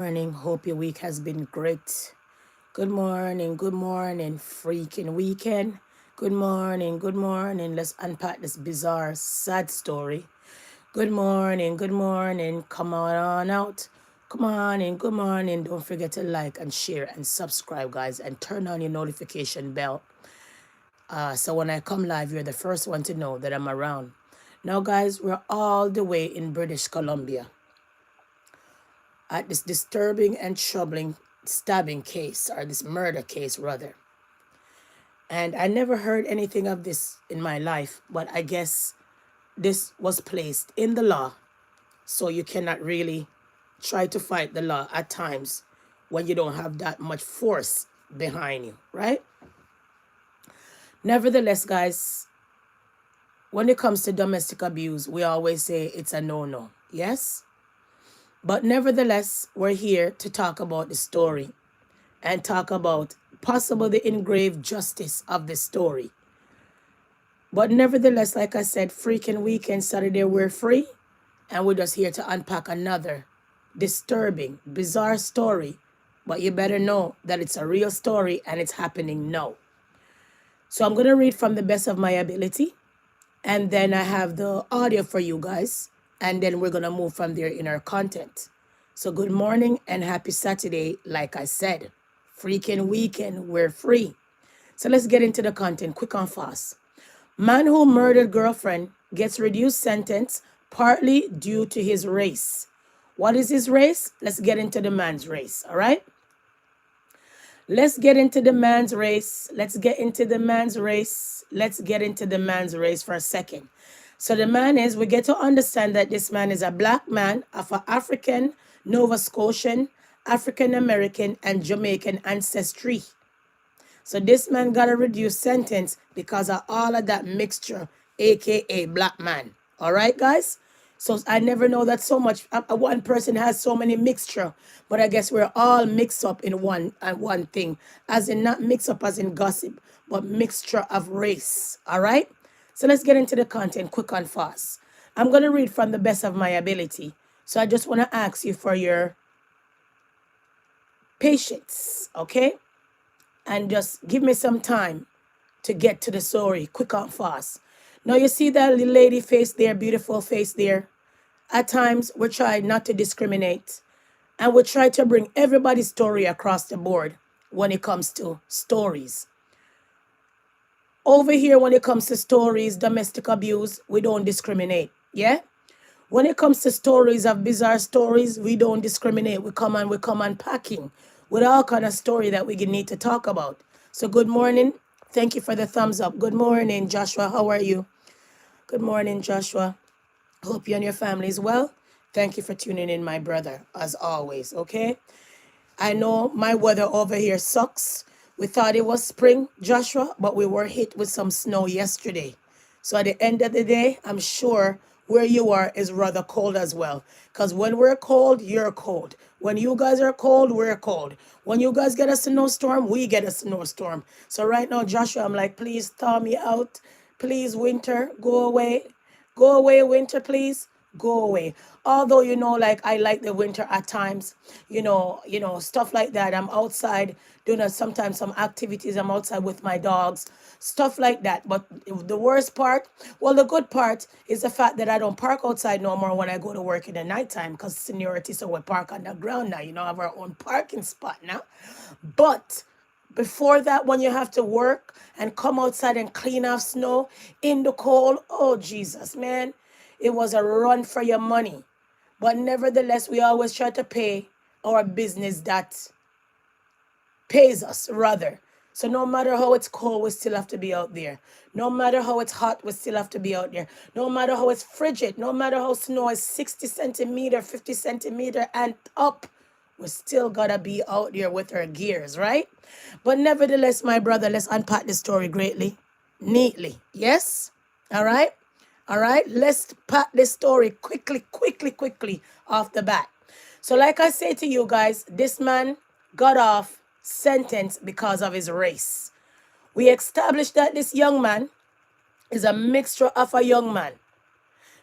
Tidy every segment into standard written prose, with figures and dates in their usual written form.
Morning. Hope your week has been great. Good morning, freaking weekend. Good morning. Let's unpack this bizarre, sad story. Good morning. Come on out. Come on in, good morning. Don't forget to like and share and subscribe, guys, and turn on your notification bell. So when I come live, you're the first one to know that I'm around. Now, guys, we're all the way in British Columbia at this disturbing and troubling stabbing case, or this murder case rather. And I never heard anything of this in my life, but I guess this was placed in the law, so you cannot really try to fight the law at times when you don't have that much force behind you, right? Nevertheless, guys, when it comes to domestic abuse, we always say it's a no-no, yes? But nevertheless, we're here to talk about the story and talk about possible the engraved justice of the story. But nevertheless, like I said, freaking weekend, Saturday, we're free. And we're just here to unpack another disturbing, bizarre story. But you better know that it's a real story and it's happening now. So I'm going to read from the best of my ability. And then I have the audio for you guys. And then we're going to move from there in our content. So good morning and happy Saturday, like I said. Freaking weekend, we're free. So let's get into the content quick and fast. Man who murdered girlfriend gets reduced sentence partly due to his race. What is his race? Let's get into the man's race, all right? Let's get into the man's race. Let's get into the man's race. Let's get into the man's race for a second. So the man is, we get to understand that this man is a black man of an African, Nova Scotian, African American, and Jamaican ancestry. So this man got a reduced sentence because of all of that mixture, aka black man. All right, guys? So I never know that so much. One person has so many mixture, but I guess we're all mixed up in one thing, as in not mixed up as in gossip, but mixture of race. All right? So let's get into the content quick and fast. I'm going to read from the best of my ability. So I just want to ask you for your patience, okay? And just give me some time to get to the story quick and fast. Now you see that little lady face there, beautiful face there. At times we try not to discriminate and we try to bring everybody's story across the board when it comes to stories. Over here, when it comes to stories, domestic abuse, we don't discriminate. Yeah? When it comes to stories of bizarre stories, we don't discriminate. We come unpacking with all kind of story that we need to talk about. So good morning. Thank you for the thumbs up. Good morning, Joshua. How are you? Good morning, Joshua. Hope you and your family is well. Thank you for tuning in, my brother, as always, okay? I know my weather over here sucks. We thought it was spring, Joshua, but we were hit with some snow yesterday. So at the end of the day, I'm sure where you are is rather cold as well. Because when we're cold, you're cold. When you guys are cold, we're cold. When you guys get a snowstorm, we get a snowstorm. So right now, Joshua, I'm like, please thaw me out. Please, winter, go away. Go away, winter, please. Go away. Although, like I like the winter at times, stuff like that. I'm outside doing sometimes some activities. I'm outside with my dogs, stuff like that. But the worst part, well, the good part is the fact that I don't park outside no more when I go to work in the nighttime because seniority, so we park on the ground now, have our own parking spot now. But before that, when you have to work and come outside and clean off snow in the cold, oh, Jesus, man, it was a run for your money. But nevertheless, we always try to pay our business that pays us, rather. So no matter how it's cold, we still have to be out there. No matter how it's hot, we still have to be out there. No matter how it's frigid, no matter how snow is 60 centimeter, 50 centimeter and up, we still gotta be out there with our gears, right? But nevertheless, my brother, let's unpack the story greatly, neatly. Yes? All right? All right? Let's pack this story quickly off the bat. So like I say to you guys, this man got off sentence because of his race. We established that this young man is a mixture of a young man.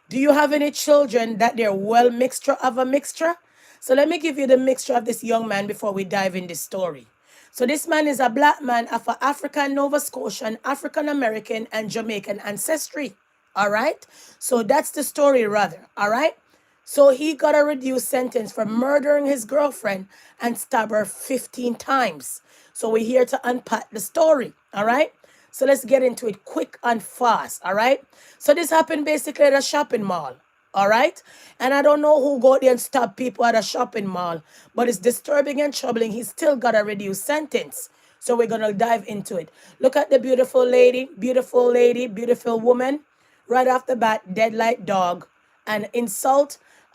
Do you have any children that they're well mixture of a mixture? So let me give you the mixture of this young man before we dive in this story. So this man is a black man of African, Nova Scotian, African American, and Jamaican ancestry. All right. So that's the story, rather. All right. So he got a reduced sentence for murdering his girlfriend and stab her 15 times. So we're here to unpack the story. All right. So let's get into it quick and fast. All right. So this happened basically at a shopping mall. All right. And I don't know who go there and stab people at a shopping mall, but it's disturbing and troubling. He still got a reduced sentence. So we're going to dive into it. Look at the beautiful lady, beautiful woman. Right off the bat, dead like dog. And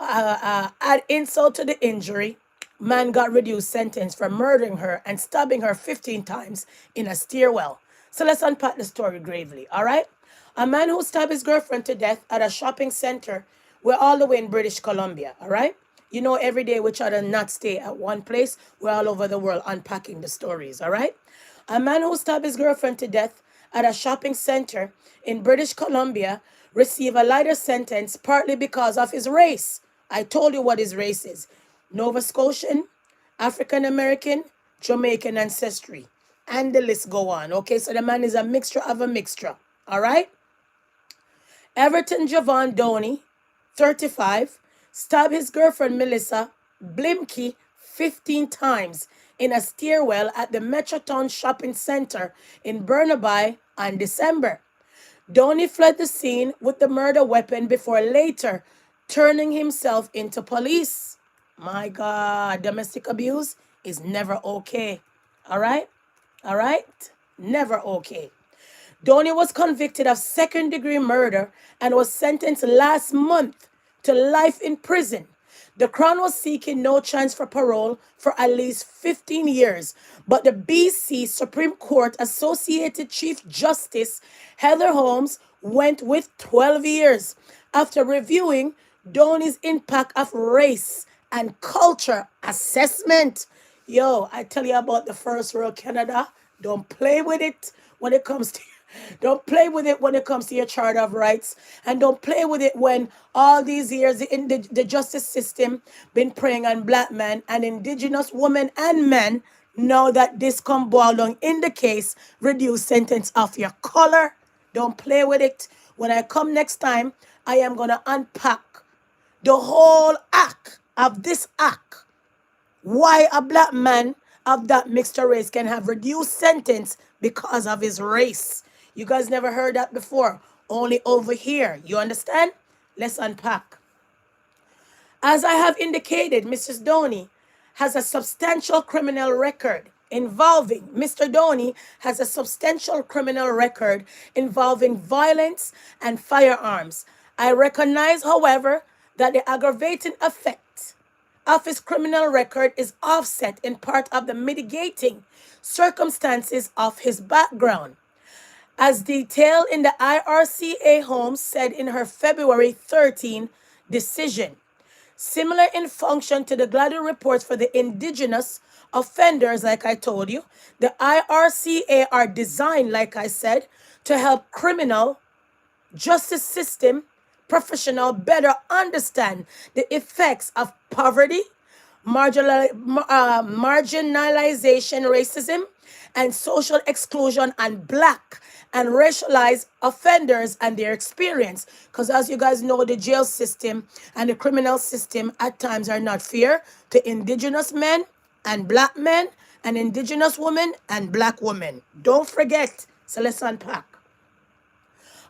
add insult to the injury. Man got reduced sentence for murdering her and stabbing her 15 times in a stairwell. So let's unpack the story gravely, all right? A man who stabbed his girlfriend to death at a shopping center. We're all the way in British Columbia, all right? You know, every day we try to not stay at one place. We're all over the world unpacking the stories, all right? A man who stabbed his girlfriend to death at a shopping center in British Columbia received a lighter sentence partly because of his race. I told you what his race is. Nova Scotian, African American, Jamaican ancestry. And the list go on. Okay, so the man is a mixture of a mixture. All right? Everton Javon Doney, 35, stabbed his girlfriend Melissa Blimke 15 times in a stairwell at the Metrotown Shopping Center in Burnaby on December. Doney fled the scene with the murder weapon before later turning himself into police. My God, domestic abuse is never okay. All right? All right? Never okay. Doney was convicted of second-degree murder and was sentenced last month to life in prison. The Crown was seeking no chance for parole for at least 15 years, but the BC Supreme Court Associated Chief Justice Heather Holmes went with 12 years after reviewing Doney's impact of race and culture assessment. Yo, I tell you about the first world Canada. Don't play with it when it comes to don't play with it when it comes to your Charter of Rights. And don't play with it when all these years in the justice system been preying on black men and indigenous women and men. Now that this come boiled down in the case, reduce sentence of your color. Don't play with it. When I come next time, I am going to unpack the whole act of this act. Why a black man of that mixed race can have reduced sentence because of his race. You guys never heard that before. Only over here. You understand? Let's unpack. As I have indicated, Mrs. Doney has a substantial criminal record involving, Mr. Doney has a substantial criminal record involving violence and firearms. I recognize, however, that the aggravating effect of his criminal record is offset in part of the mitigating circumstances of his background. As detailed in the IRCA Holmes said in her February 13 decision. Similar in function to the Gladwell reports for the indigenous offenders, like I told you, the IRCA are designed, like I said, to help criminal justice system professional better understand the effects of poverty, marginalization, racism, and social exclusion on black and racialized offenders and their experience. Because as you guys know, the jail system and the criminal system at times are not fair to indigenous men and black men and indigenous women and black women. Don't forget. So let's unpack.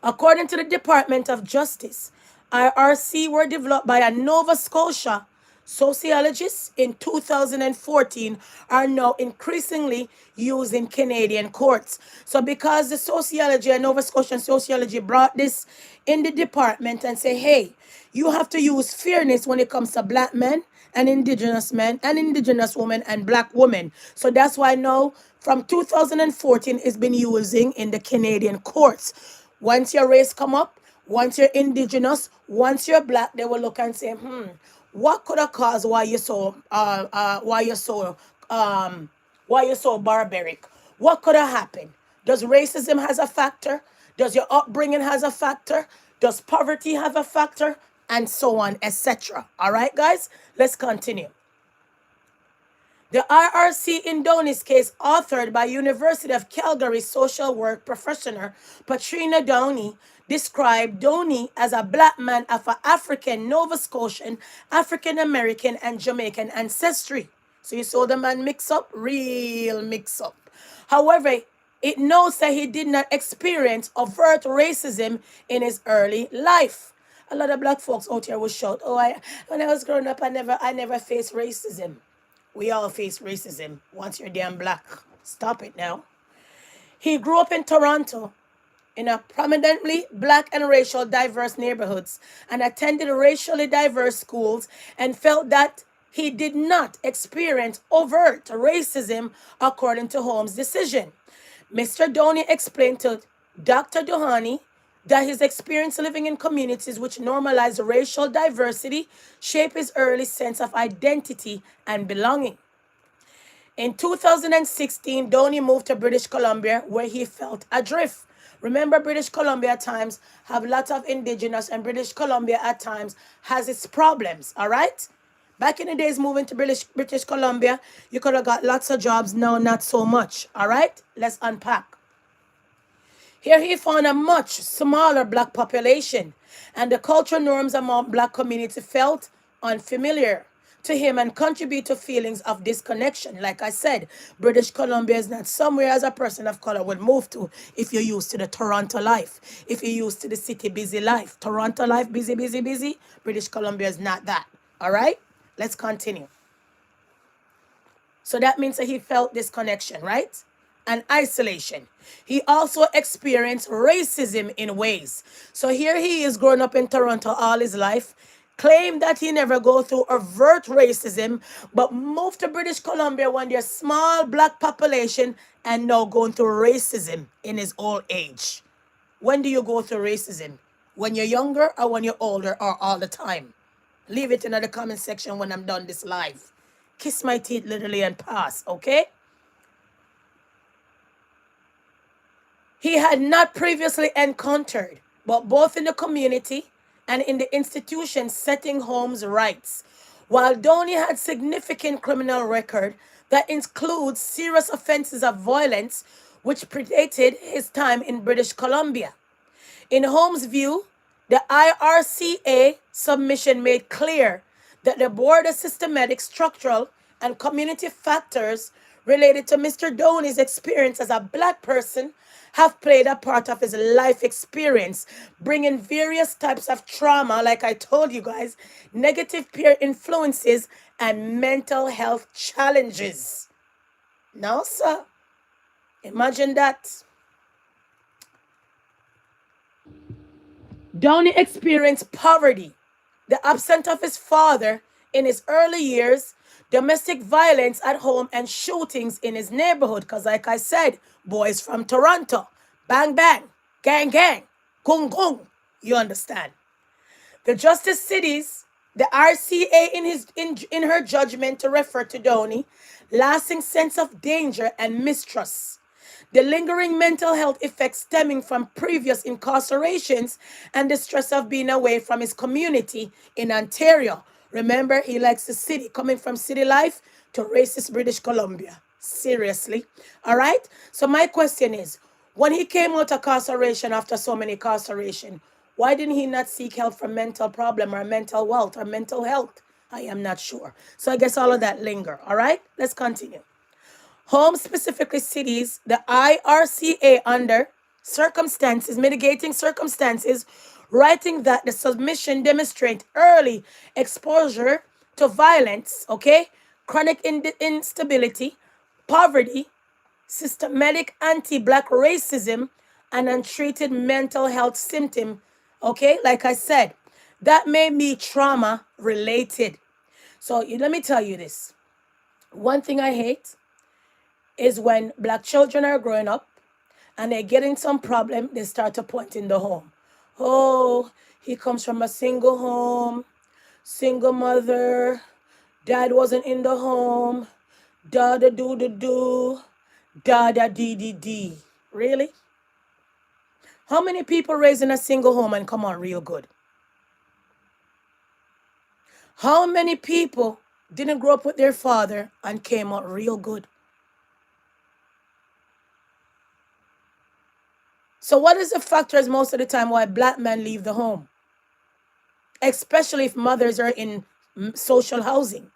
According to the Department of Justice, IRC were developed by a Nova Scotia sociologists in 2014 are now increasingly used in Canadian courts. So because the sociology and Nova Scotian sociology brought this in the department and say, hey, you have to use fairness when it comes to black men and indigenous men and indigenous women and black women. So that's why now from 2014 it's been using in the Canadian courts. Once your race come up, once you're indigenous, once you're black, they will look and say, what could have caused why you're so barbaric? What could have happened? Does racism has a factor? Does your upbringing has a factor? Does poverty have a factor? And so on, etc. All right, guys, let's continue. The IRC in Downey's case, authored by University of Calgary social work professional Patrina Downey, described Downey as a black man of African, Nova Scotian, African American, and Jamaican ancestry. So you saw the man mix up, real mix up. However, it notes that he did not experience overt racism in his early life. A lot of black folks out here will shout, "Oh, when I was growing up, I never faced racism." We all face racism once you're damn black. Stop it now. He grew up in Toronto in a prominently black and racial diverse neighborhoods and attended racially diverse schools and felt that he did not experience overt racism according to Holmes' decision. Mr. Downey explained to Dr. Doheny that his experience living in communities which normalize racial diversity shaped his early sense of identity and belonging. In 2016, Downey moved to British Columbia where he felt adrift. Remember, British Columbia at times have lots of indigenous, and British Columbia at times has its problems, all right? Back in the days, moving to British Columbia, you could have got lots of jobs. Now, not so much, all right? Let's unpack. Here he found a much smaller black population, and the cultural norms among black community felt unfamiliar to him and contribute to feelings of disconnection. Like I said, British Columbia is not somewhere as a person of color would move to if you're used to the Toronto life, if you're used to the city busy life. Toronto life, busy, busy, busy. British Columbia is not that. All right? Let's continue. So that means that he felt disconnection, right? And isolation. He also experienced racism in ways. So here he is growing up in Toronto all his life, claimed that he never go through overt racism, but moved to British Columbia when there's small black population and now going through racism in his old age. When do you go through racism? When you're younger or when you're older or all the time? Leave it in the comment section when I'm done this live. Kiss my teeth literally and pass, okay? He had not previously encountered, but both in the community and in the institution setting Holmes' rights. While Downey had significant criminal record that includes serious offenses of violence, which predated his time in British Columbia. In Holmes' view, the IRCA submission made clear that the broader systematic, structural, and community factors related to Mr. Downey's experience as a black person have played a part of his life experience, bringing various types of trauma, like I told you guys, negative peer influences, and mental health challenges. Now, sir, imagine that. Downey experienced poverty, the absence of his father in his early years, domestic violence at home, and shootings in his neighborhood. Because like I said, boys from Toronto, bang, bang, gang, gang, gung, gung. You understand? The Justice Cities, the RCA in her judgment to refer to Downey, lasting sense of danger and mistrust. The lingering mental health effects stemming from previous incarcerations and the stress of being away from his community in Ontario. Remember, he likes the city, coming from city life to racist British Columbia. Seriously. All right? So my question is, when he came out of incarceration after so many incarceration, why didn't he not seek help for mental problem or mental wealth or mental health? I am not sure. So I guess all of that linger. All right? Let's continue. Holmes specifically cities the IRCA under circumstances, mitigating circumstances, writing that the submission demonstrate early exposure to violence, okay, chronic instability, poverty, systematic anti-black racism, and untreated mental health symptom, okay, like I said, that may be trauma related. So let me tell you this. One thing I hate is when black children are growing up and they're getting some problem, they start to point in the home. Oh, he comes from a single home, single mother, dad wasn't in the home, da da do do do, da da dee dee dee. Really? How many people raised in a single home and come on real good? How many people didn't grow up with their father and came out real good. So what is the factors most of the time why black men leave the home? Especially if mothers are in social housing.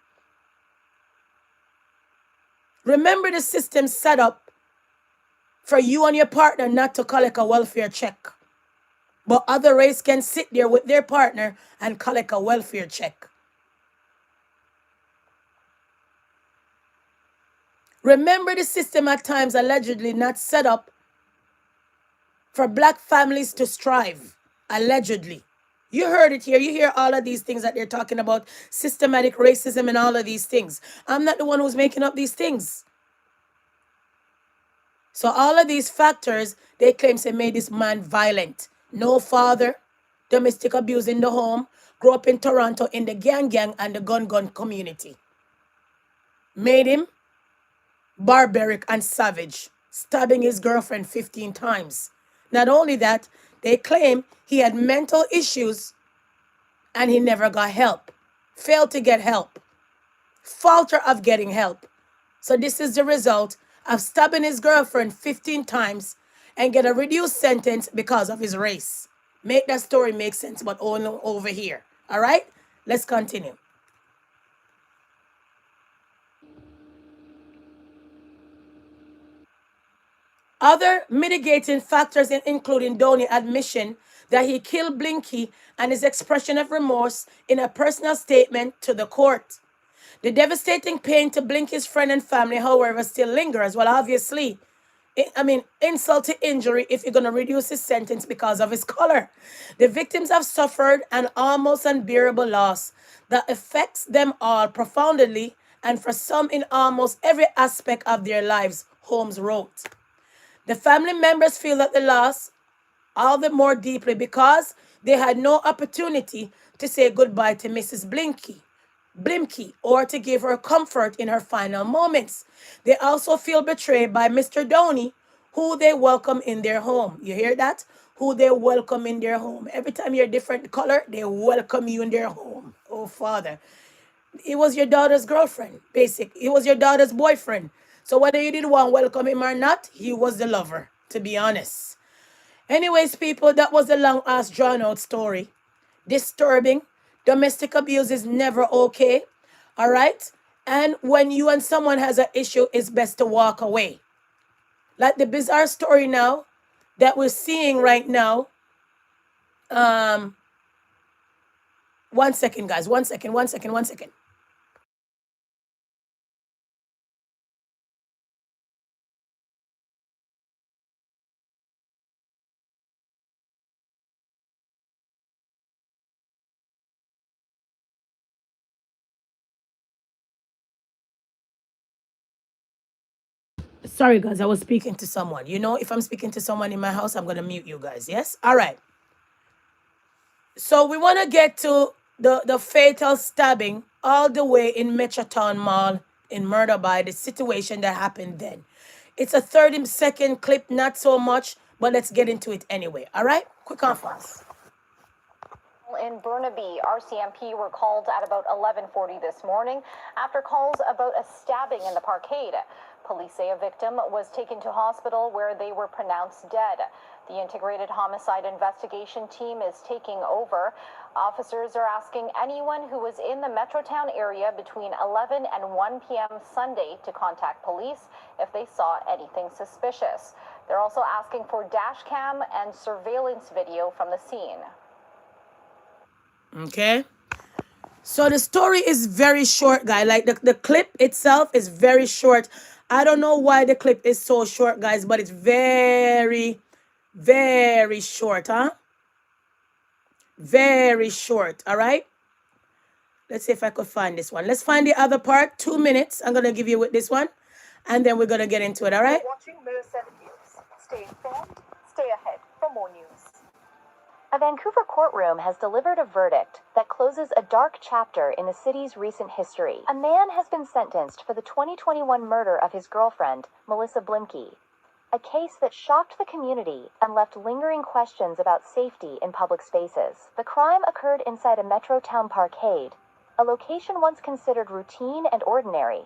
Remember the system set up for you and your partner not to collect a welfare check. But other race can sit there with their partner and collect a welfare check. Remember the system at times allegedly not set up for black families to strive. Allegedly. You heard it here. You hear all of these things that they're talking about. Systematic racism and all of these things. I'm not the one who's making up these things. So all of these factors, they claim say made this man violent. No father, domestic abuse in the home, grew up in Toronto in the gang and the gun community. Made him barbaric and savage, stabbing his girlfriend 15 times. Not only that, they claim he had mental issues and he never got help, failed to get help, falter of getting help. So this is the result of stabbing his girlfriend 15 times and get a reduced sentence because of his race. Make that story make sense, but only over here. All right, let's continue. Other mitigating factors including Donnie's admission that he killed Blinky and his expression of remorse in a personal statement to the court. The devastating pain to Blinky's friend and family, however, still lingers. Well, obviously, insult to injury if you're going to reduce his sentence because of his color. The victims have suffered an almost unbearable loss that affects them all profoundly and for some in almost every aspect of their lives, Holmes wrote. The family members feel that the loss all the more deeply because they had no opportunity to say goodbye to Mrs. Blimke or to give her comfort in her final moments. They also feel betrayed by Mr. Downey, who they welcome in their home. You hear that? Who they welcome in their home. Every time you're a different color, they welcome you in their home. Oh, Father. He was your daughter's girlfriend, basically. He was your daughter's boyfriend. So whether you did want to welcome him or not, he was the lover, to be honest. Anyways, people, that was a long-ass, drawn-out story. Disturbing. Domestic abuse is never okay. All right? And when you and someone has an issue, it's best to walk away. Like the bizarre story now that we're seeing right now. One second, guys. One second. Sorry, guys. I was speaking to someone. You know, if I'm speaking to someone in my house, I'm going to mute you guys. Yes? All right. So we want to get to the fatal stabbing all the way in Metrotown Mall in Murderby, the situation that happened then. It's a 30-second clip, not so much, but let's get into it anyway. All right? Quick and fast. In Burnaby, RCMP were called at about 11:40 this morning after calls about a stabbing in the parkade. Police say a victim was taken to hospital where they were pronounced dead. The integrated homicide investigation team is taking over. Officers are asking anyone who was in the Metrotown area between 11 and 1 p.m. Sunday to contact police if they saw anything suspicious. They're also asking for dash cam and surveillance video from the scene. Okay. So the story is very short, guys. Like the clip itself is very short. I don't know why the clip is so short, guys, but it's very, very short, huh? Very short, all right? Let's see if I could find this one. Let's find the other part. 2 minutes. I'm going to give you with this one. And then we're going to get into it, all right? You're watching Mirror 7 News. Stay informed, stay ahead for more news. A Vancouver courtroom has delivered a verdict that closes a dark chapter in the city's recent history. A man has been sentenced for the 2021 murder of his girlfriend, Melissa Blimke, a case that shocked the community and left lingering questions about safety in public spaces. The crime occurred inside a Metrotown parkade a location once considered routine and ordinary.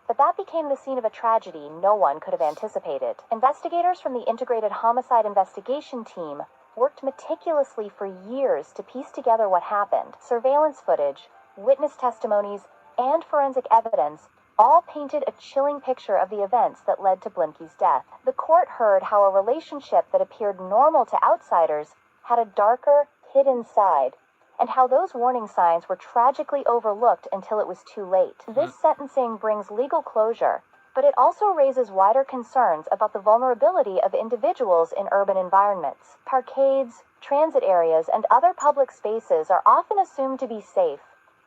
But that became the scene of a tragedy no one could have anticipated. Investigators from the Integrated Homicide Investigation Team worked meticulously for years to piece together what happened. Surveillance footage, witness testimonies, and forensic evidence all painted a chilling picture of the events that led to Blimke's death. The court heard how a relationship that appeared normal to outsiders had a darker, hidden side, and how those warning signs were tragically overlooked until it was too late. This sentencing brings legal closure, but it also raises wider concerns about the vulnerability of individuals in urban environments. Parkades, transit areas, and other public spaces are often assumed to be safe.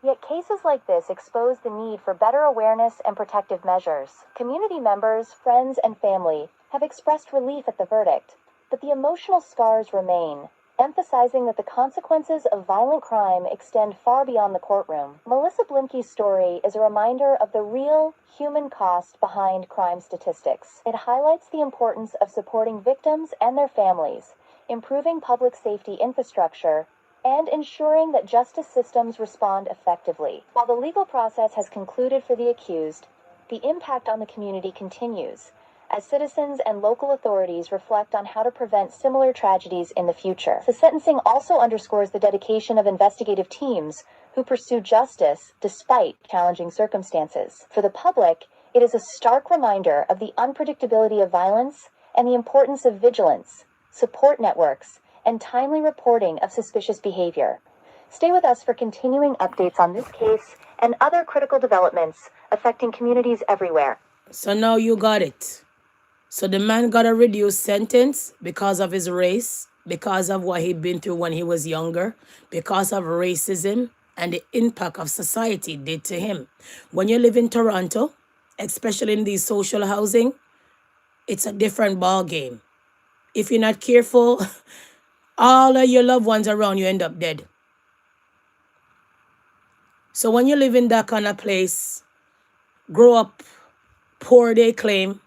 Yet cases like this expose the need for better awareness and protective measures. Community members, friends, and family have expressed relief at the verdict, but the emotional scars remain, emphasizing that the consequences of violent crime extend far beyond the courtroom. Melissa Blimke's story is a reminder of the real, human cost behind crime statistics. It highlights the importance of supporting victims and their families, improving public safety infrastructure, and ensuring that justice systems respond effectively. While the legal process has concluded for the accused, the impact on the community continues, as citizens and local authorities reflect on how to prevent similar tragedies in the future. The sentencing also underscores the dedication of investigative teams who pursue justice despite challenging circumstances. For the public, it is a stark reminder of the unpredictability of violence and the importance of vigilance, support networks, and timely reporting of suspicious behavior. Stay with us for continuing updates on this case and other critical developments affecting communities everywhere. So now you got it. So the man got a reduced sentence because of his race, because of what he'd been through when he was younger, because of racism and the impact of society did to him. When you live in Toronto, especially in these social housing, it's a different ball game. If you're not careful, all of your loved ones around you end up dead. So when you live in that kind of place, grow up poor, they claim,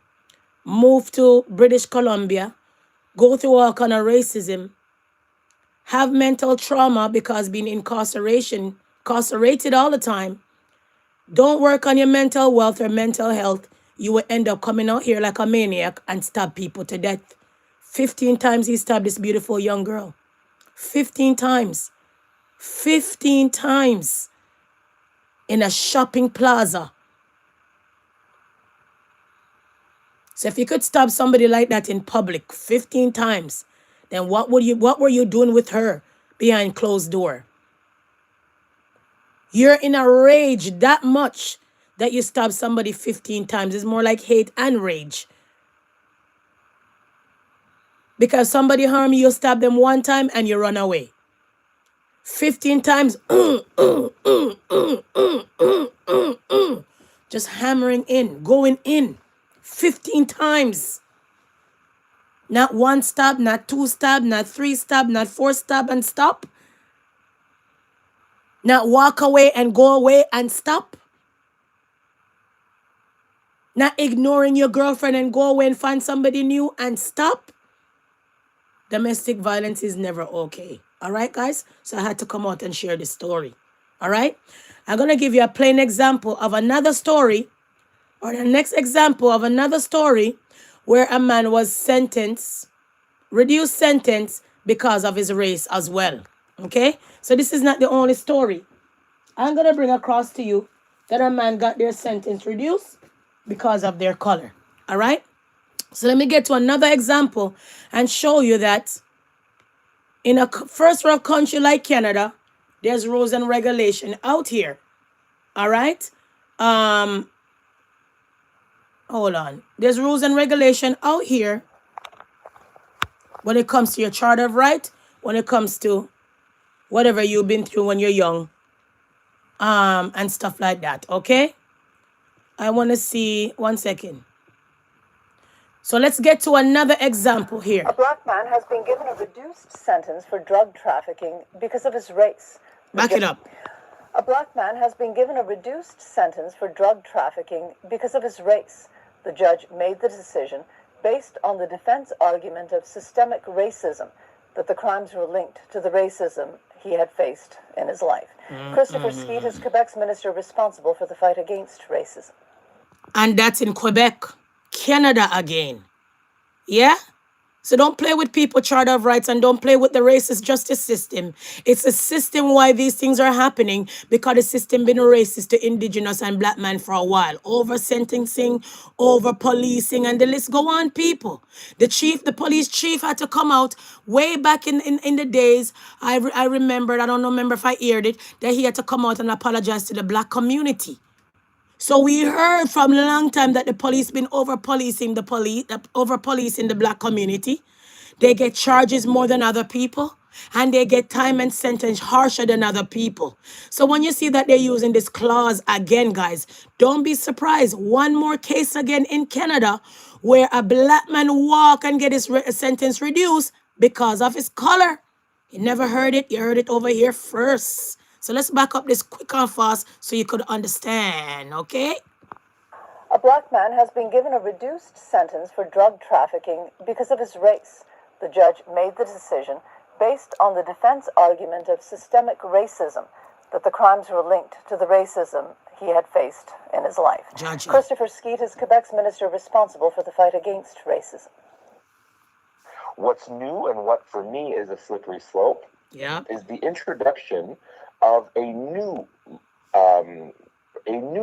move to British Columbia, go through all kind of racism, have mental trauma because being incarcerated all the time, don't work on your mental wealth or mental health, you will end up coming out here like a maniac and stab people to death. 15 times he stabbed this beautiful young girl. 15 times. 15 times in a shopping plaza. So if you could stab somebody like that in public 15 times, then what were you doing with her behind closed door? You're in a rage that much that you stab somebody 15 times. It's more like hate and rage. Because somebody harm you, you stab them one time and you run away. 15 times, just hammering in, going in. 15 times. Not one stab, not two stab, not three stab, not four stab and stop. Not walk away and go away and stop. Not ignoring your girlfriend and go away and find somebody new and stop. Domestic violence is never okay. All right, guys? So I had to come out and share this story. All right? I'm going to give you a plain example of another story, or the next example of another story where a man was sentenced, reduced sentence because of his race as well. Okay? So this is not the only story. I'm going to bring across to you that a man got their sentence reduced because of their color. All right? So let me get to another example and show you that in a first world country like Canada, there's rules and regulation out here. All right? Hold on. There's rules and regulation out here when it comes to your Charter of Right, when it comes to whatever you've been through when you're young, and stuff like that. Okay? I want to see, one second. So let's get to another example here. A black man has been given a reduced sentence for drug trafficking because of his race. Back it up. A black man has been given a reduced sentence for drug trafficking because of his race. The judge made the decision based on the defense argument of systemic racism, that the crimes were linked to the racism he had faced in his life. Christopher Skeet is Quebec's minister responsible for the fight against racism. And that's in Quebec, Canada again. Yeah? So don't play with people Charter of Rights and don't play with the racist justice system. It's a system why these things are happening because the system been racist to indigenous and black men for a while. Over sentencing, over policing, and the list go on, people. The police chief had to come out way back in the days. I remembered, I don't remember if I heard it, that he had to come out and apologize to the black community. So we heard from a long time that the police been over policing the black community. They get charges more than other people, and they get time and sentence harsher than other people. So when you see that they're using this clause again, guys, don't be surprised. One more case again in Canada where a black man walk and get his sentence reduced because of his color. You never heard it. You heard it over here first. So let's back up this quick and fast so you could understand, okay? A black man has been given a reduced sentence for drug trafficking because of his race. The judge made the decision based on the defense argument of systemic racism, that the crimes were linked to the racism he had faced in his life. Judge. Christopher Skeet is Quebec's minister responsible for the fight against racism. What's new and what for me is a slippery slope is the introduction of a new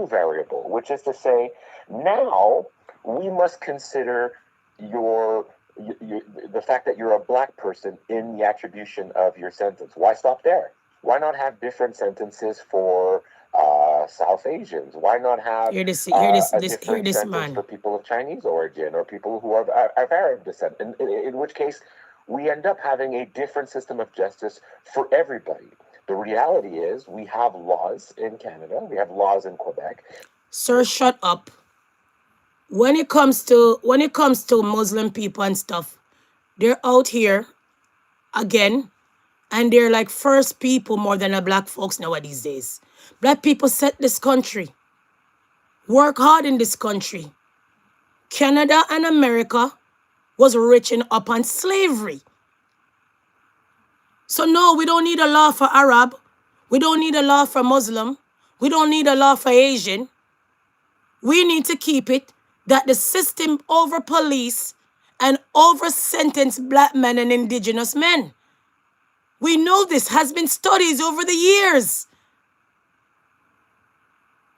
variable, which is to say, now we must consider the fact that you're a black person in the attribution of your sentence. Why stop there? Why not have different sentences for South Asians? Why not have a different sentence for people of Chinese origin or people who are of Arab descent? In which case, we end up having a different system of justice for everybody. The reality is we have laws in Canada. We have laws in Quebec. Sir, shut up. When it comes to Muslim people and stuff, they're out here again, and they're like first people more than the black folks nowadays days. Black people set this country. Work hard in this country. Canada and America was rich up on slavery. So no, we don't need a law for Arab. We don't need a law for Muslim. We don't need a law for Asian. We need to keep it that the system over police and over sentence black men and indigenous men. We know this has been studies over the years.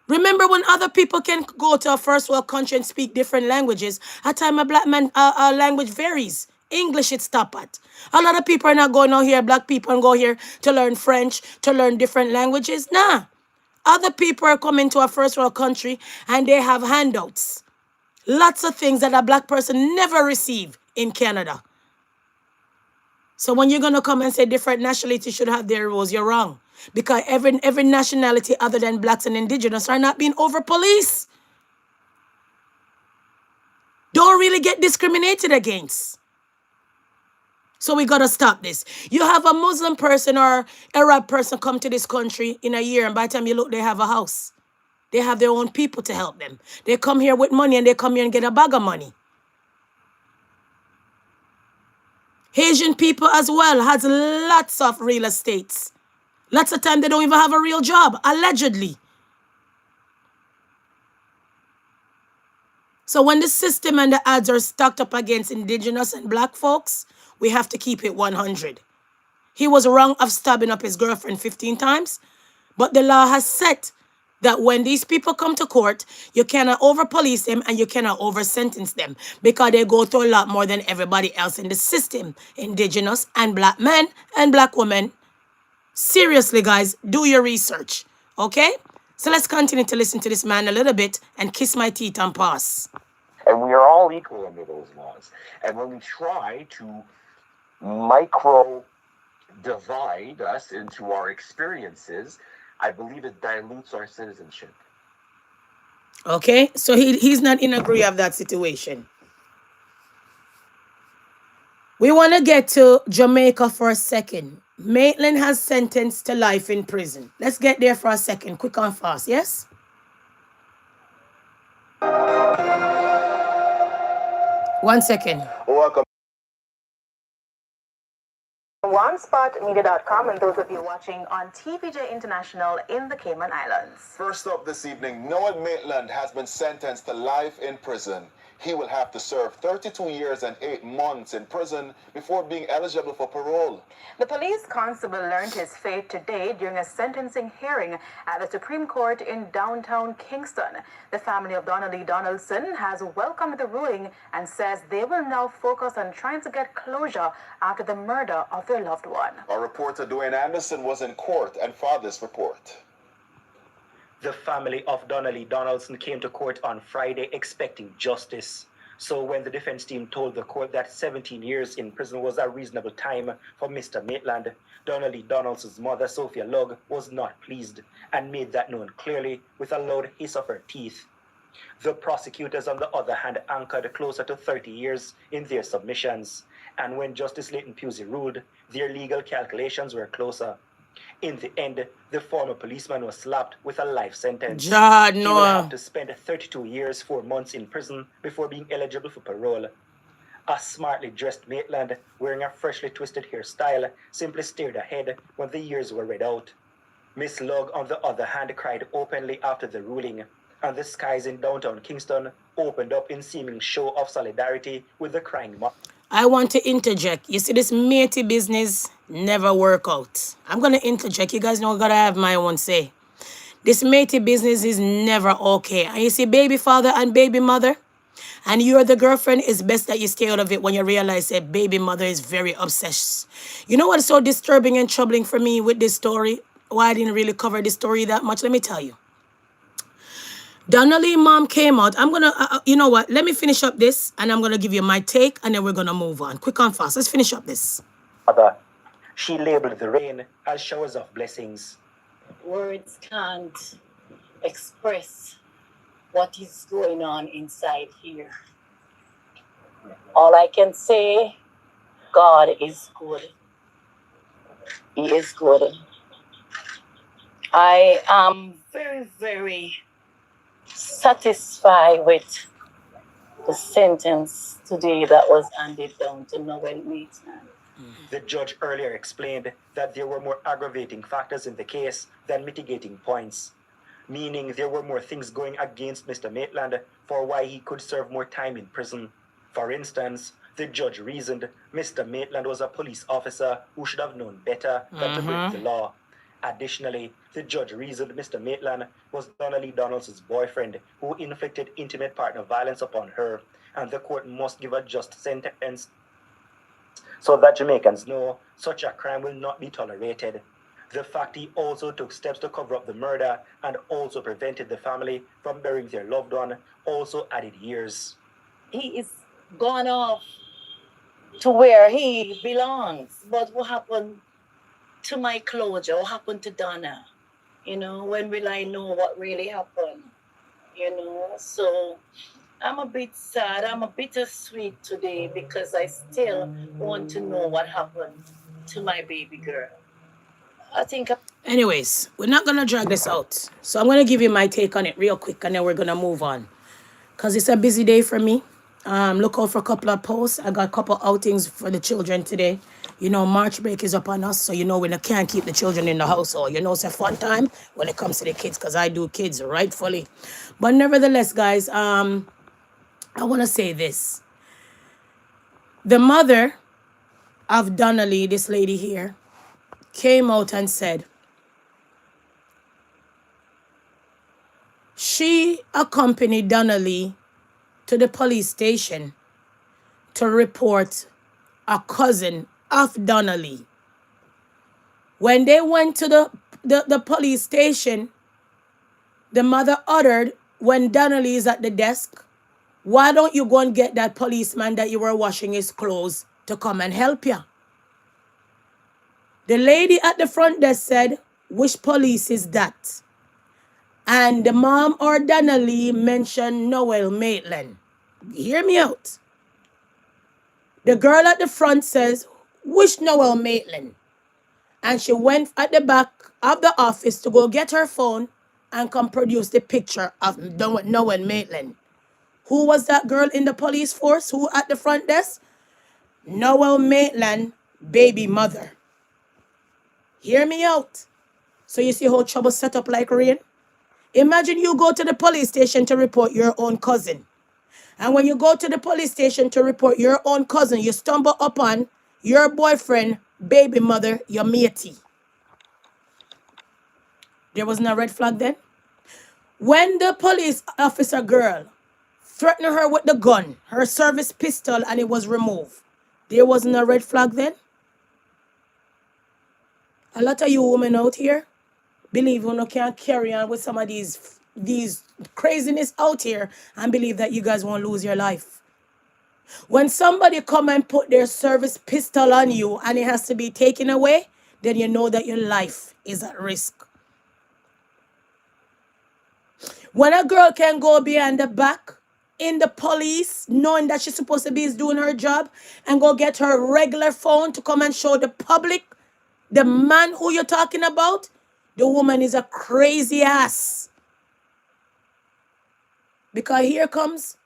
Remember when other people can go to a first world country and speak different languages, at time a black man language varies. English it stop at. A lot of people are not going out here, black people, and go here to learn French, to learn different languages. Nah. Other people are coming to a first world country and they have handouts. Lots of things that a black person never receive in Canada. So when you're going to come and say different nationalities should have their rules, you're wrong. Because every nationality other than blacks and indigenous are not being over-policed. Don't really get discriminated against. So we got to stop this. You have a Muslim person or Arab person come to this country in a year, and by the time you look, they have a house. They have their own people to help them. They come here with money and they come here and get a bag of money. Asian people as well has lots of real estates. Lots of time they don't even have a real job, allegedly. So when the system and the odds are stacked up against indigenous and black folks, we have to keep it 100. He was wrong of stabbing up his girlfriend 15 times, but the law has set that when these people come to court, you cannot over-police them and you cannot over-sentence them because they go through a lot more than everybody else in the system, indigenous and black men and black women. Seriously, guys, do your research, okay? So let's continue to listen to this man a little bit and kiss my teeth and pass. And we are all equal under those laws. And when we try to micro-divide us into our experiences, I believe it dilutes our citizenship. Okay, so he's not in agree of that situation. We want to get to Jamaica for a second. Maitland has sentenced to life in prison. Let's get there for a second, quick and fast, yes? One second. Welcome OneSpotMedia.com and those of you watching on TVJ International in the Cayman Islands. First up this evening, Noel Maitland has been sentenced to life in prison. He will have to serve 32 years and 8 months in prison before being eligible for parole. The police constable learned his fate today during a sentencing hearing at the Supreme Court in downtown Kingston. The family of Donnelly Donaldson has welcomed the ruling and says they will now focus on trying to get closure after the murder of their loved one. Our reporter Dwayne Anderson was in court and filed this report. The family of Donnelly Donaldson came to court on Friday expecting justice. So when the defense team told the court that 17 years in prison was a reasonable time for Mr. Maitland, Donnelly Donaldson's mother, Sophia Lugg, was not pleased and made that known clearly with a loud hiss of her teeth. The prosecutors, on the other hand, anchored closer to 30 years in their submissions. And when Justice Leighton Pusey ruled, their legal calculations were closer. In the end, the former policeman was slapped with a life sentence. He will have to spend 32 years, 4 months in prison before being eligible for parole. A smartly dressed Maitland, wearing a freshly twisted hairstyle, simply stared ahead when the years were read out. Miss Lugg, on the other hand, cried openly after the ruling, and the skies in downtown Kingston opened up in seeming show of solidarity with the crying mother. I want to interject. You see, this matey business never work out. I'm going to interject. You guys know I got to have my own say. This matey business is never okay. And you see, baby father and baby mother, and you're the girlfriend, it's best that you stay out of it when you realize that baby mother is very obsessed. You know what's so disturbing and troubling for me with this story? Why I didn't really cover this story that much? Let me tell you. Donnelly mom came out. I'm going to, you know what? Let me finish up this and I'm going to give you my take and then we're going to move on. Quick and fast. Let's finish up this. She labeled the rain as showers of blessings. Words can't express what is going on inside here. All I can say, God is good. He is good. I am very, very satisfied with the sentence today that was handed down to Noel Maitland. The judge earlier explained that there were more aggravating factors in the case than mitigating points, meaning there were more things going against Mr. Maitland for why he could serve more time in prison. For instance, the judge reasoned Mr. Maitland was a police officer who should have known better than to break the law. Additionally, the judge reasoned Mr. Maitland was Donnelly Donaldson's boyfriend who inflicted intimate partner violence upon her, and the court must give a just sentence so that Jamaicans know such a crime will not be tolerated. The fact he also took steps to cover up the murder and also prevented the family from burying their loved one also added years. He is gone off to where he belongs. But what happened to my closure? What happened to Donna? You know, when will I know what really happened? You know, so I'm a bit sad. I'm a bittersweet today because I still want to know what happened to my baby girl. I think. Anyways, we're not going to drag this out. So I'm going to give you my take on it real quick and then we're going to move on. Because it's a busy day for me. Look out for a couple of posts. I got a couple outings for the children today. You know, March break is up on us. So, you know, we can't keep the children in the household. You know, it's a fun time when it comes to the kids because I do kids rightfully. But nevertheless, guys, I want to say this. The mother of Donnelly, this lady here, came out and said she accompanied Donnelly to the police station to report a cousin of Donnelly. When they went to the police station, the mother uttered, when Donnelly is at the desk, why don't you go and get that policeman that you were washing his clothes to come and help you? The lady at the front desk said, which police is that? And the mom or Donnelly mentioned Noel Maitland. Hear me out. The girl at the front says, which Noel Maitland? And she went at the back of the office to go get her phone and come produce the picture of Noel Maitland. Who was that girl in the police force? Who at the front desk? Noel Maitland, baby mother. Hear me out. So you see how trouble set up like rain? Imagine you go to the police station to report your own cousin. And when you go to the police station to report your own cousin, you stumble upon your boyfriend, baby mother, your matey. There was no red flag then? When the police officer girl threatened her with the gun, her service pistol, and it was removed, there wasn't a red flag then? A lot of you women out here believe you can't carry on with some of these craziness out here and believe that you guys won't lose your life. When somebody come and put their service pistol on you and it has to be taken away, then you know that your life is at risk. When a girl can go behind the back in the police, knowing that she's supposed to be doing her job, and go get her regular phone to come and show the public the man who you're talking about, the woman is a crazy ass. Because here comes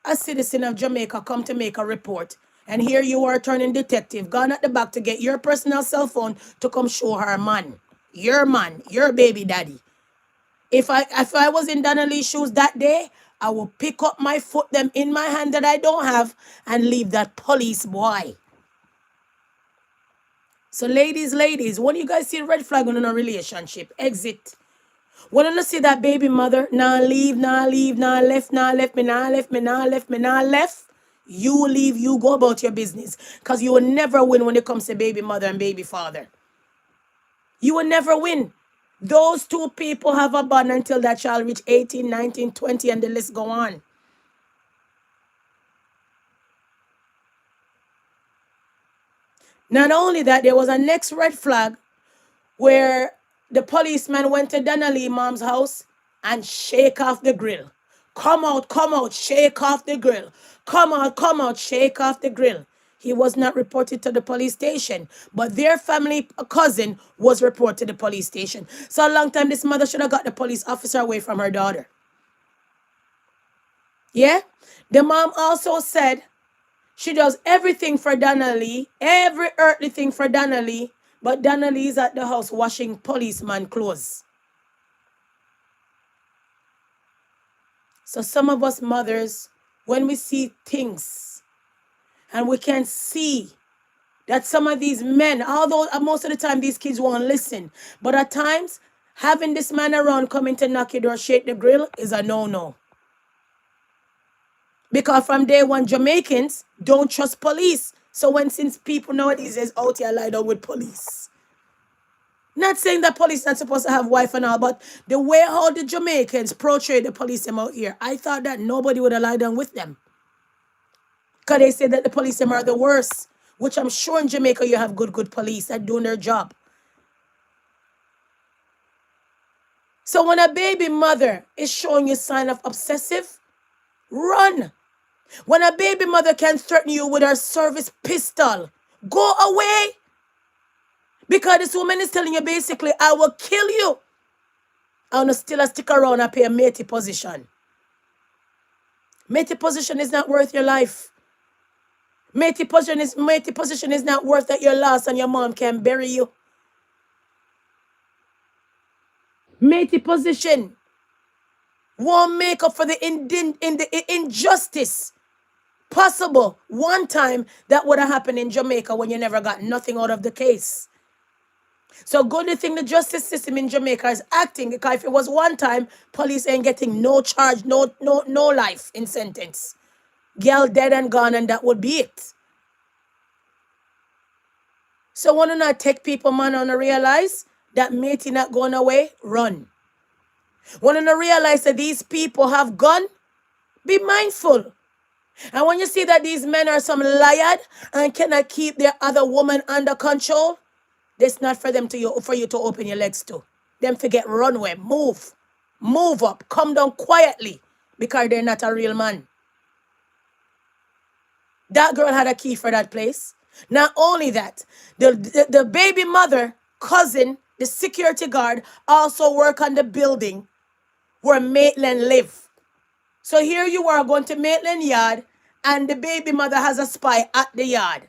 a citizen of Jamaica come to make a report. And here you are turning detective, gone at the back to get your personal cell phone to come show her man, your baby daddy. If I was in Donnelly's shoes that day, I will pick up my foot them in my hand that I don't have and leave that police boy. So ladies, when you guys see red flag on a relationship, exit. When you see that baby mother, nah leave, nah left, nah left, you leave, you go about your business. Because you will never win when it comes to baby mother and baby father. You will never win. Those two people have a bond until that child reach 18, 19, 20, and the list go on. Not only that, there was a next red flag where the policeman went to Donnelly mom's house and shake off the grill. Come out, shake off the grill. Come out, shake off the grill. He was not reported to the police station, but their family cousin was reported to the police station. So a long time, this mother should have got the police officer away from her daughter. Yeah? The mom also said she does everything for Donnelly, every earthly thing for Donnelly, but Donnelly is at the house washing policeman clothes. So some of us mothers, when we see things and we can see that some of these men, although most of the time these kids won't listen, but at times having this man around coming to knock your door, shake the grill is a no-no. Because from day one, Jamaicans don't trust police. So since people nowadays is out here lie down with police. Not saying that police not supposed to have wife and all, but the way how the Jamaicans portray the police them out here, I thought that nobody would have lied down with them. Because they say that the police them are the worst, which I'm sure in Jamaica you have good police that doing their job. So when a baby mother is showing you sign of obsessive, run. When a baby mother can threaten you with her service pistol, go away. Because this woman is telling you basically, I will kill you. I want to still stick around and pay a matey position. Matey position is not worth your life. Matey position is not worth that you're lost and your mom can bury you. Matey position won't make up for the injustice possible one time that would have happened in Jamaica when you never got nothing out of the case. So good thing the justice system in Jamaica is acting, because if it was one time, police ain't getting no charge, no life in sentence. Girl dead and gone, and that would be it. So want to not take people, man, on to realize that matey not going away, run. Want to realize that these people have gun, be mindful. And when you see that these men are some liar and cannot keep their other woman under control, it's not for them for you to open your legs to. Them forget runway, move up, come down quietly, because they're not a real man. That girl had a key for that place. Not only that, the baby mother, cousin, the security guard also work on the building where Maitland live. So here you are going to Maitland yard and the baby mother has a spy at the yard.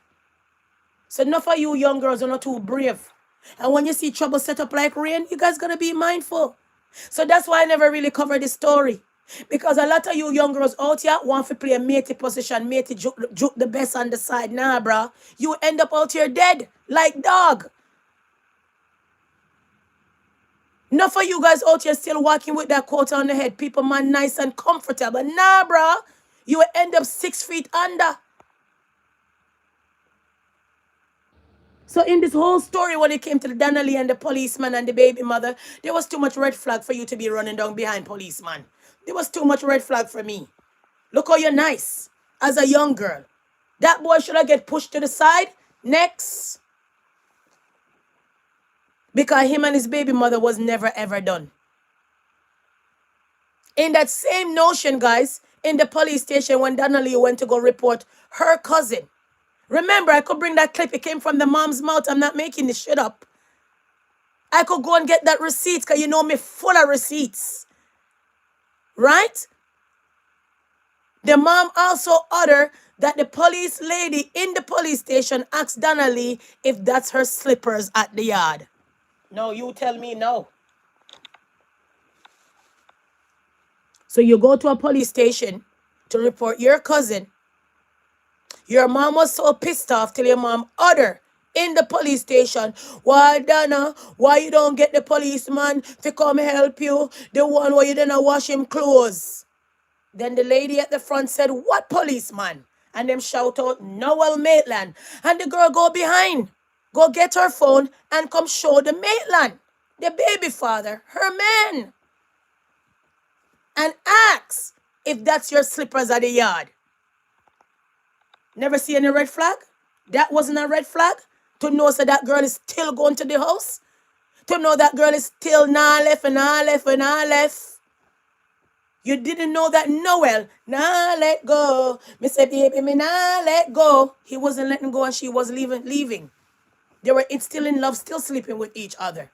So enough of you young girls are not too brave. And when you see trouble set up like rain, you guys gotta be mindful. So that's why I never really covered this story. Because a lot of you young girls out here want to play a matey position, matey juke the best on the side. Nah, bruh. You end up out here dead, like dog. Enough of you guys out here still walking with that quota on the head. People, man, nice and comfortable. Nah, bruh. You will end up 6 feet under. So in this whole story, when it came to the Donnelly and the policeman and the baby mother, there was too much red flag for you to be running down behind policeman. There was too much red flag for me. Look how you're nice as a young girl. That boy should have get pushed to the side. Next. Because him and his baby mother was never ever done. In that same notion, guys, in the police station when Donnelly went to go report her cousin. Remember, I could bring that clip. It came from the mom's mouth. I'm not making this shit up. I could go and get that receipt because you know me full of receipts. Right? The mom also ordered that the police lady in the police station asked Donnelly if that's her slippers at the yard. No, you tell me no. So you go to a police station to report your cousin. Your mom was so pissed off till your mom ordered in the police station, why Donna, why you don't get the policeman to come help you? The one where you didn't wash him clothes. Then the lady at the front said, what policeman? And them shout out, Noel Maitland. And the girl go behind, go get her phone and come show the Maitland, the baby father, her man. And ask if that's your slippers at the yard. Never see any red flag? That wasn't a red flag? To know so that girl is still going to the house? To know that girl is still nah left and nah left and nah left? You didn't know that Noel, nah let go. Me say, baby, me nah let go. He wasn't letting go and she was leaving. They were still in love, still sleeping with each other.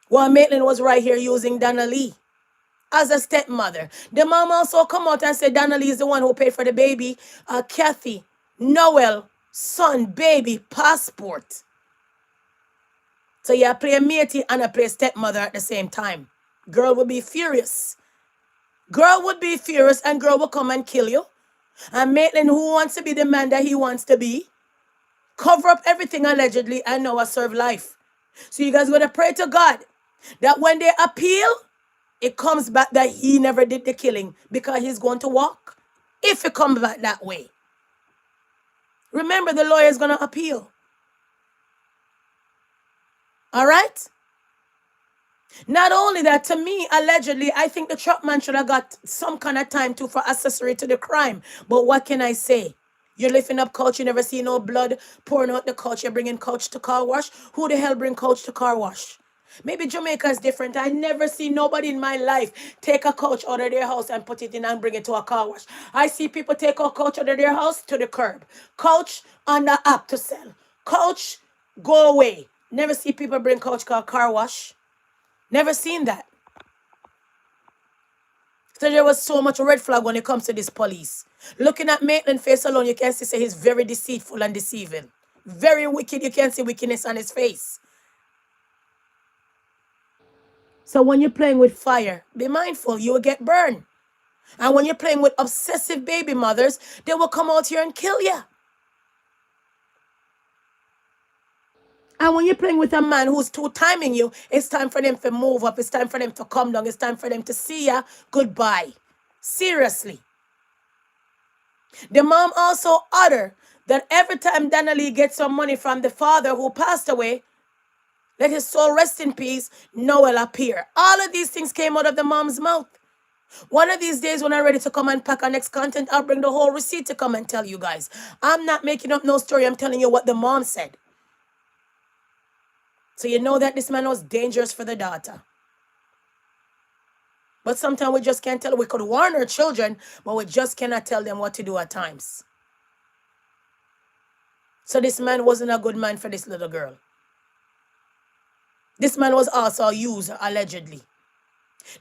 While Maitland was right here using Donnelly as a stepmother. The mom also come out and said Donnelly is the one who paid for the baby, Kathy, Noel, son, baby, passport. So you play a matey and I play stepmother at the same time. Girl would be furious. Girl would be furious and girl will come and kill you. And Maitland, who wants to be the man that he wants to be, cover up everything allegedly and now I serve life. So you guys going to pray to God that when they appeal, it comes back that he never did the killing because he's going to walk. If it comes back that way. Remember, the lawyer is going to appeal. All right? Not only that, to me, allegedly, I think the truck man should have got some kind of time too for accessory to the crime. But what can I say? You're lifting up couch, you never see no blood pouring out the couch. You're bringing couch to car wash. Who the hell bring couch to car wash? Maybe Jamaica is different. I never see nobody in my life take a couch out of their house and put it in and bring it to a car wash. I see people take a couch out of their house to the curb. Couch on the app to sell. Couch, go away. Never see people bring couch to a car wash. Never seen that. So there was so much red flag when it comes to this police. Looking at Maitland's face alone, you can see say he's very deceitful and deceiving. Very wicked. You can see wickedness on his face. So when you're playing with fire, be mindful, you will get burned. And when you're playing with obsessive baby mothers, they will come out here and kill you. And when you're playing with a man who's two-timing you, it's time for them to move up. It's time for them to come down. It's time for them to see ya. Goodbye. Seriously. The mom also ordered that every time Donnelly gets some money from the father who passed away, let his soul rest in peace, Noel appear. All of these things came out of the mom's mouth. One of these days when I'm ready to come and pack our next content, I'll bring the whole receipt to come and tell you guys. I'm not making up no story. I'm telling you what the mom said. So you know that this man was dangerous for the daughter. But sometimes we just can't tell. We could warn our children, but we just cannot tell them what to do at times. So this man wasn't a good man for this little girl. This man was also a user, allegedly.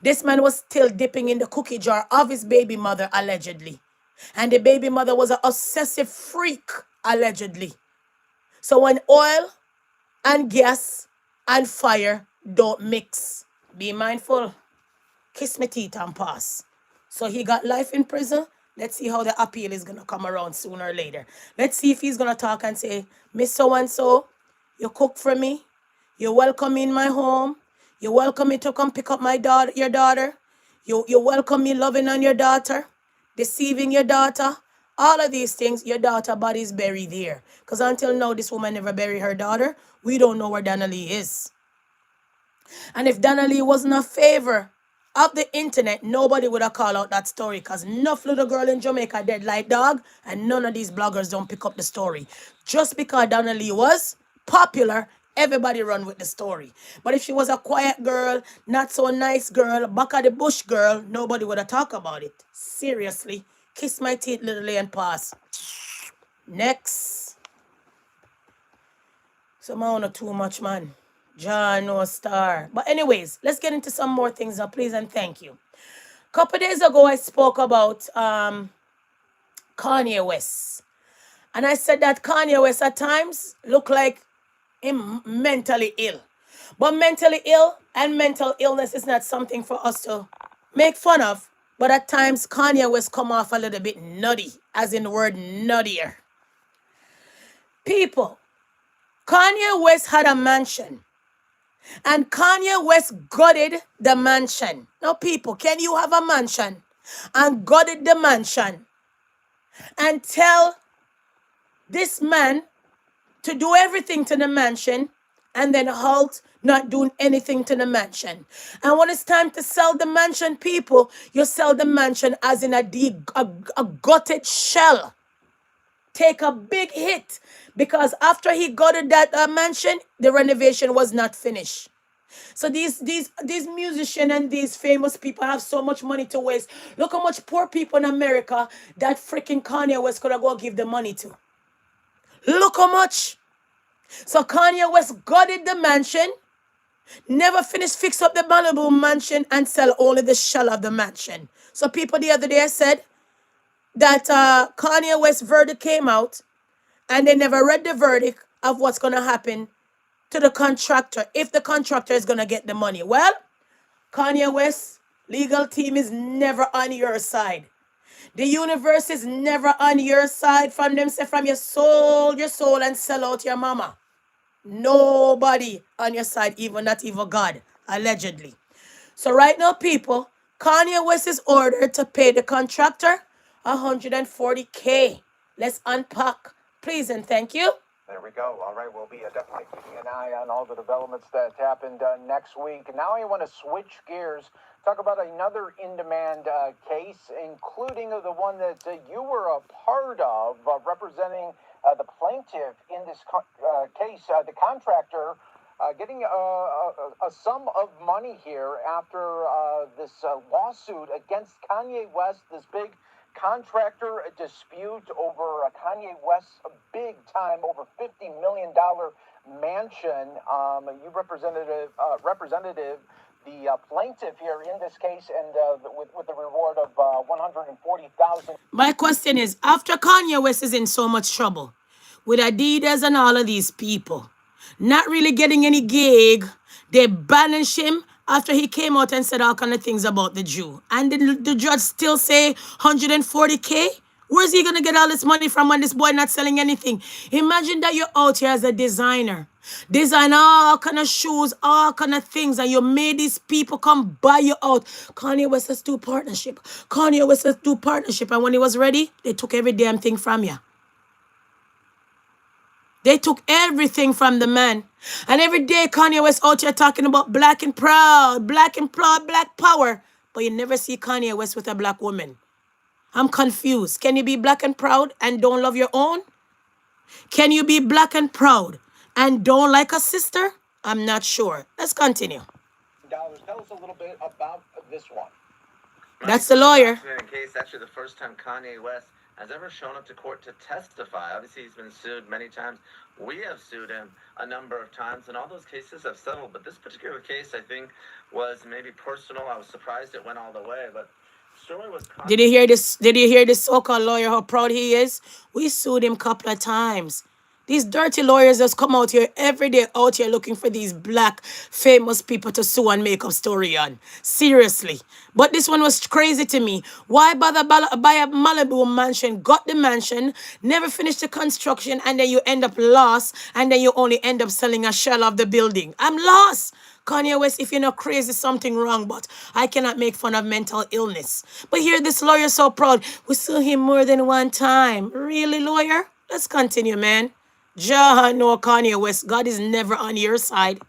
This man was still dipping in the cookie jar of his baby mother, allegedly. And the baby mother was an obsessive freak, allegedly. So when oil and gas and fire don't mix, be mindful. Kiss me teeth and pass. So he got life in prison. Let's see how the appeal is gonna come around sooner or later. Let's see if he's gonna talk and say, Miss So and so, you cook for me. You welcome me in my home. You welcome me to come pick up my daughter, your daughter. You welcome me loving on your daughter, deceiving your daughter. All of these things, your daughter body is buried here. Because until now, this woman never buried her daughter. We don't know where Donnelly is. And if Donnelly wasn't a favor of the internet, nobody would have called out that story, because enough little girl in Jamaica dead like dog, and none of these bloggers don't pick up the story. Just because Donnelly was popular, everybody run with the story. But if she was a quiet girl, not so nice girl, back of the bush girl, nobody would have talked about it. Seriously. Kiss my teeth, little and pass. Next. Some I want too much, man. John, no star. But anyways, let's get into some more things now, please, and thank you. A couple days ago, I spoke about Kanye West. And I said that Kanye West at times look like him mentally ill. But mentally ill and mental illness is not something for us to make fun of. But at times, Kanye West come off a little bit nutty, as in the word nuttier. People, Kanye West had a mansion. And Kanye West gutted the mansion. Now, people, can you have a mansion and gutted the mansion and tell this man to do everything to the mansion and then halt not doing anything to the mansion? And when it's time to sell the mansion, people, you sell the mansion as in a gutted shell. Take a big hit, because after he gutted that mansion, the renovation was not finished. So these musicians and these famous people have so much money to waste. Look how much poor people in America that freaking Kanye West could have go give the money to. Look how much. So Kanye West gutted the mansion, never finished fix up the Malibu mansion, and sell only the shell of the mansion. So people the other day said that Kanye West verdict came out, and they never read the verdict of what's gonna happen to the contractor, if the contractor is gonna get the money. Well, Kanye West legal team is never on your side. The universe is never on your side. From them say from your soul, and sell out your mama. Nobody on your side, even not even God, allegedly. So right now, people, Kanye West is ordered to pay the contractor $140K. Let's unpack, please, and thank you. There we go. All right, we'll be definitely keeping an eye on all the developments that happened next week. Now I want to switch gears, talk about another in-demand case, including the one that you were a part of, representing the plaintiff in this case, the contractor, getting a sum of money here after this lawsuit against Kanye West, this big contractor dispute over Kanye West's big time, over $50 million mansion. You represented the plaintiff here in this case, and with the reward of $140,000. My question is, after Kanye West is in so much trouble with Adidas and all of these people, not really getting any gig, they banish him after he came out and said all kind of things about the Jew. And the judge still say $140K? Where's he going to get all this money from when this boy not selling anything? Imagine that you're out here as a designer. Design all kind of shoes, all kind of things, and you made these people come buy you out. Kanye West has do partnership. Kanye West has do partnership. And when he was ready, they took every damn thing from you. They took everything from the man. And every day Kanye West out here talking about black and proud, black power. But you never see Kanye West with a black woman. I'm confused. Can you be black and proud and don't love your own? Can you be black and proud and don't like a sister? I'm not sure. Let's continue. Tell us a little bit about this one. That's the lawyer. In case, actually the first time Kanye West has ever shown up to court to testify. Obviously, he's been sued many times. We have sued him a number of times, and all those cases have settled. But this particular case, I think, was maybe personal. I was surprised it went all the way, but story was. Did you hear this? Did you hear this so-called lawyer? How proud he is? We sued him a couple of times. These dirty lawyers just come out here every day out here looking for these black famous people to sue and make up story on. Seriously. But this one was crazy to me. Why bother buy a Malibu mansion, got the mansion, never finished the construction, and then you end up lost, and then you only end up selling a shell of the building? I'm lost. Kanye West, if you're not crazy, something wrong, but I cannot make fun of mental illness. But here, this lawyer so proud. We sue him more than one time. Really, lawyer? Let's continue, man. Jah no Kanye West. God is never on your side.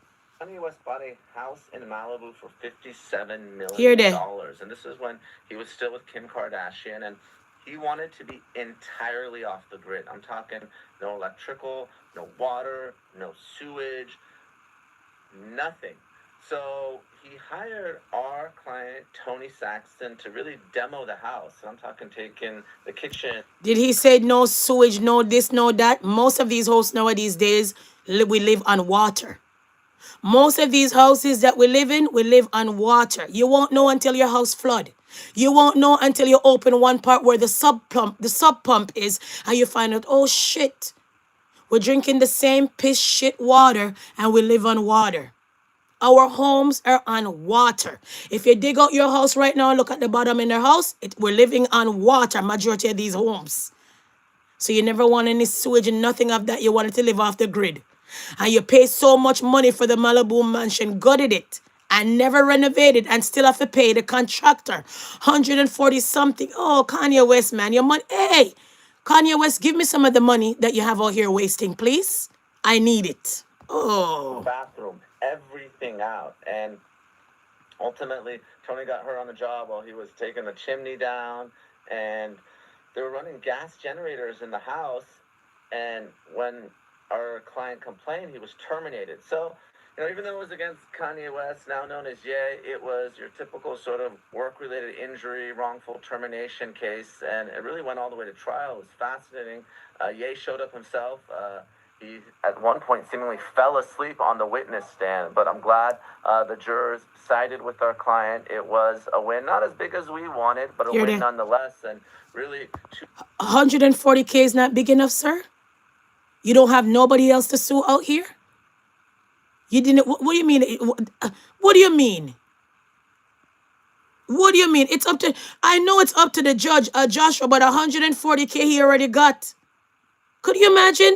Kanye West bought a house in Malibu for $57 Here million. they. And this is when he was still with Kim Kardashian. And he wanted to be entirely off the grid. I'm talking no electrical, no water, no sewage, nothing. So he hired our client, Tony Saxton, to really demo the house. And I'm talking taking the kitchen. Did he say no sewage, no this, no that? Most of these houses nowadays days, we live on water. Most of these houses that we live in, we live on water. You won't know until your house flood. You won't know until you open one part where the sub pump is, and you find out, oh shit, we're drinking the same piss shit water, and we live on water. Our homes are on water. If you dig out your house right now and look at the bottom in the house, we're living on water, majority of these homes. So you never want any sewage and nothing of that. You wanted to live off the grid. And you pay so much money for the Malibu mansion, gutted it, and never renovated, and still have to pay the contractor 140 something. Oh, Kanye West, man, your money. Hey, Kanye West, give me some of the money that you have out here wasting, please. I need it. Oh. Bathroom, everything out. And ultimately, Tony got hurt on the job while he was taking the chimney down. And they were running gas generators in the house. And when our client complained, he was terminated. So, even though it was against Kanye West, now known as Ye, it was your typical sort of work-related injury, wrongful termination case, and it really went all the way to trial. It was fascinating. Ye showed up himself. He, at one point, seemingly fell asleep on the witness stand, but I'm glad the jurors sided with our client. It was a win, not as big as we wanted, but a win nonetheless, and really... 140K is not big enough, sir? You don't have nobody else to sue out here? You didn't, what do you mean? What do you mean? What do you mean? It's up to, I know it's up to the judge, Joshua, but 140K he already got. Could you imagine?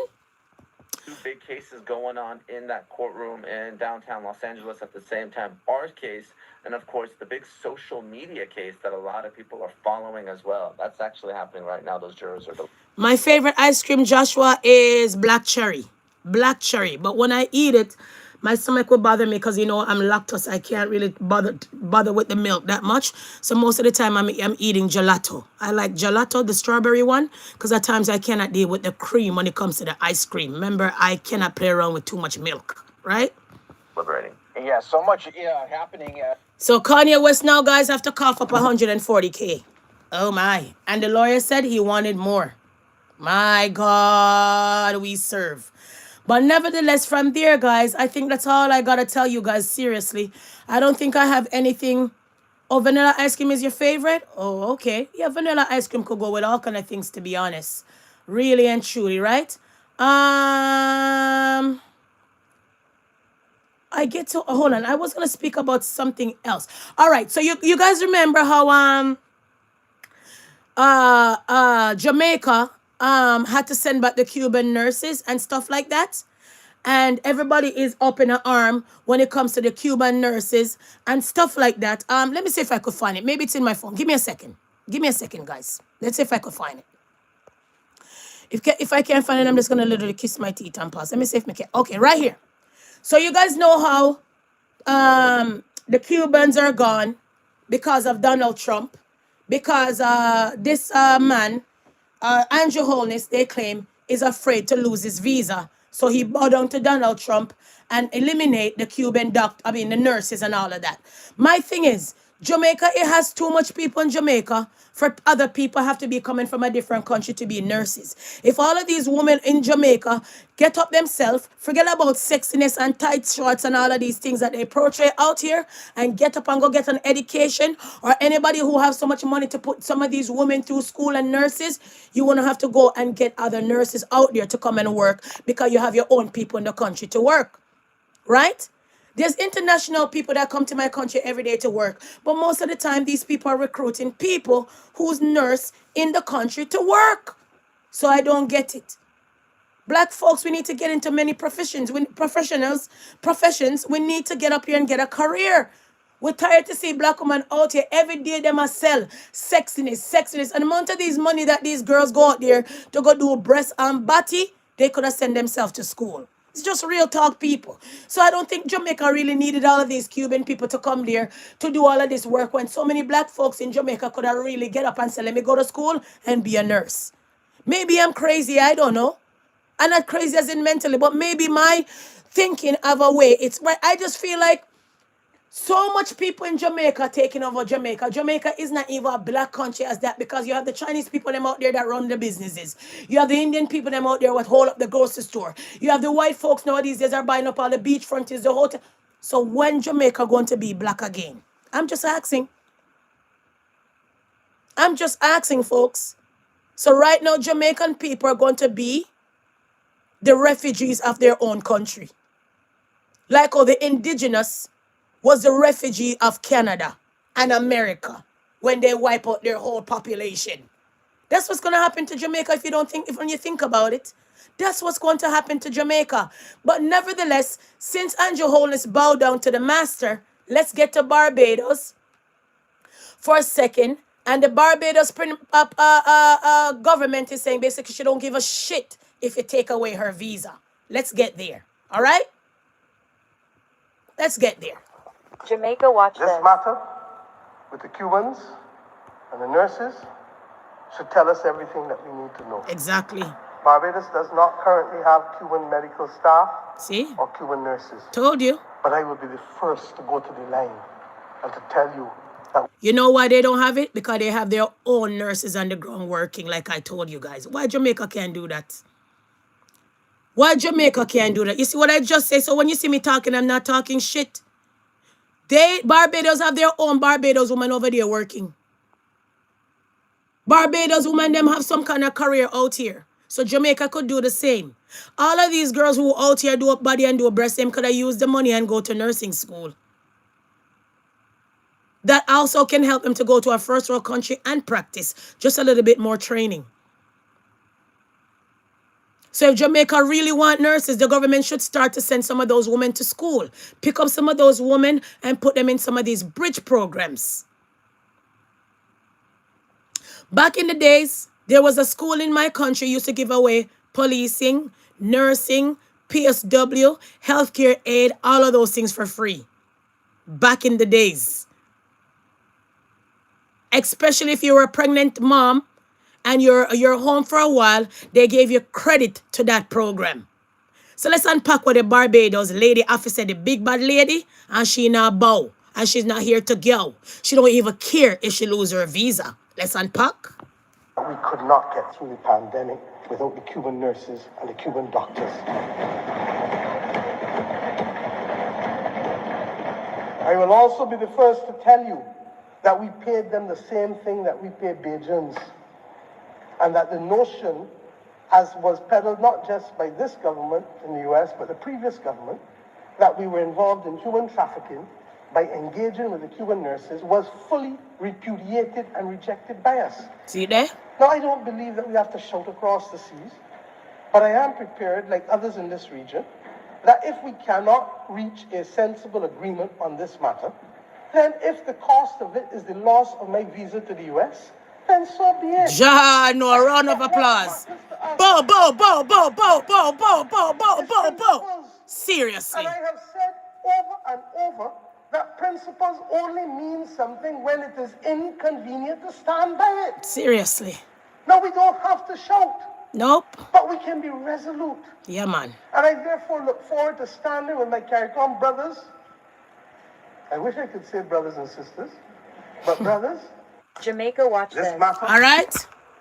Two big cases going on in that courtroom in downtown Los Angeles at the same time. Our case, and of course, the big social media case that a lot of people are following as well. That's actually happening right now. Those jurors are... My favorite ice cream, Joshua, is black cherry. Black cherry. But when I eat it, my stomach will bother me because, I'm lactose. I can't really bother with the milk that much. So most of the time, I'm eating gelato. I like gelato, the strawberry one, because at times I cannot deal with the cream when it comes to the ice cream. Remember, I cannot play around with too much milk, right? Liberating. Yeah, so much happening. So Kanye West now, guys, have to cough up 140K. Oh, my. And the lawyer said he wanted more. My God, we serve. But nevertheless, from there, guys, I think that's all I got to tell you guys, seriously. I don't think I have anything. Oh, vanilla ice cream is your favorite? Oh, okay. Yeah, vanilla ice cream could go with all kind of things, to be honest. Really and truly, right? I get to, hold on. I was going to speak about something else. All right. So you guys remember how Jamaica had to send back the Cuban nurses and stuff like that? And everybody is up in an arm when it comes to the Cuban nurses and stuff like that. Let me see if I could find it. Maybe it's in my phone. Give me a second. Give me a second, guys. Let's see if I could find it. If I can't find it, I'm just going to literally kiss my teeth and pause. Let me see if I can. Okay, right here. So you guys know how the Cubans are gone because of Donald Trump. Because this man, Andrew Holness, they claim, is afraid to lose his visa. So he bowed down to Donald Trump and eliminate the Cuban the nurses and all of that. My thing is, Jamaica, it has too much people in Jamaica for other people have to be coming from a different country to be nurses. If all of these women in Jamaica get up themselves, forget about sexiness and tight shorts and all of these things that they portray out here, and get up and go get an education, or anybody who has so much money to put some of these women through school and nurses, you want to have to go and get other nurses out there to come and work because you have your own people in the country to work, right? There's international people that come to my country every day to work. But most of the time, these people are recruiting people who's nurse in the country to work. So I don't get it. Black folks, we need to get into many professions. Professions. We need to get up here and get a career. We're tired to see black women out here every day. Them a sell sexiness. And the amount of these money that these girls go out there to go do breast and body, they could have sent themselves to school. It's just real talk, people. So I don't think Jamaica really needed all of these Cuban people to come there to do all of this work when so many black folks in Jamaica could have really get up and say, let me go to school and be a nurse. Maybe I'm crazy, I don't know. I'm not crazy as in mentally, but maybe my thinking of a way. It's right. I just feel like so much people in Jamaica taking over Jamaica. Jamaica is not even a black country as that, because you have the Chinese people them out there that run the businesses. You have the Indian people them out there what hold up the grocery store. You have the white folks nowadays that are buying up all the beach frontage, the hotel. So when Jamaica going to be black again? I'm just asking. I'm just asking, folks. So right now, Jamaican people are going to be the refugees of their own country. Like how the indigenous was the refugee of Canada and America when they wipe out their whole population. That's what's going to happen to Jamaica if when you think about it. That's what's going to happen to Jamaica. But nevertheless, since Andrew Holness bowed down to the master, let's get to Barbados for a second. And the Barbados government is saying basically she don't give a shit if you take away her visa. Let's get there. All right? Let's get there. Jamaica, watch this. This matter with the Cubans and the nurses should tell us everything that we need to know. Exactly. Barbados does not currently have Cuban medical staff. See? Or Cuban nurses. Told you. But I will be the first to go to the line and to tell you that. You know why they don't have it? Because they have their own nurses on the ground working, like I told you guys. Why Jamaica can't do that? Why Jamaica can't do that? You see what I just say? So when you see me talking, I'm not talking shit. Barbados have their own Barbados women over there working. Barbados women, them have some kind of career out here. So Jamaica could do the same. All of these girls who out here do a body and do a breast, them could have used the money and go to nursing school. That also can help them to go to a first world country and practice just a little bit more training. So if Jamaica really want nurses, the government should start to send some of those women to school. Pick up some of those women and put them in some of these bridge programs. Back in the days, there was a school in my country used to give away policing, nursing, PSW, healthcare aid, all of those things for free. Back in the days. Especially if you were a pregnant mom and you're home for a while, they gave you credit to that program. So let's unpack what the Barbados lady officer, the big bad lady, and she now bow. And she's not here to go. She don't even care if she lose her visa. Let's unpack. We could not get through the pandemic without the Cuban nurses and the Cuban doctors. I will also be the first to tell you that we paid them the same thing that we pay Bajans. And that the notion, as was peddled not just by this government in the US, but the previous government, that we were involved in human trafficking by engaging with the Cuban nurses was fully repudiated and rejected by us. See there? Now, I don't believe that we have to shout across the seas, but I am prepared, like others in this region, that if we cannot reach a sensible agreement on this matter, then if the cost of it is the loss of my visa to the US, then so be it. Ja, no, a round of applause. Bo, bo, bo, bo, bo, bo, bo, bo, bo, bo, bo. Seriously. And I have said over and over that principles only mean something when it is inconvenient to stand by it. Seriously. Now, we don't have to shout. Nope. But we can be resolute. Yeah, man. And I therefore look forward to standing with my CARICOM brothers. I wish I could say brothers and sisters, But brothers, Jamaica, watch this this. matter All right?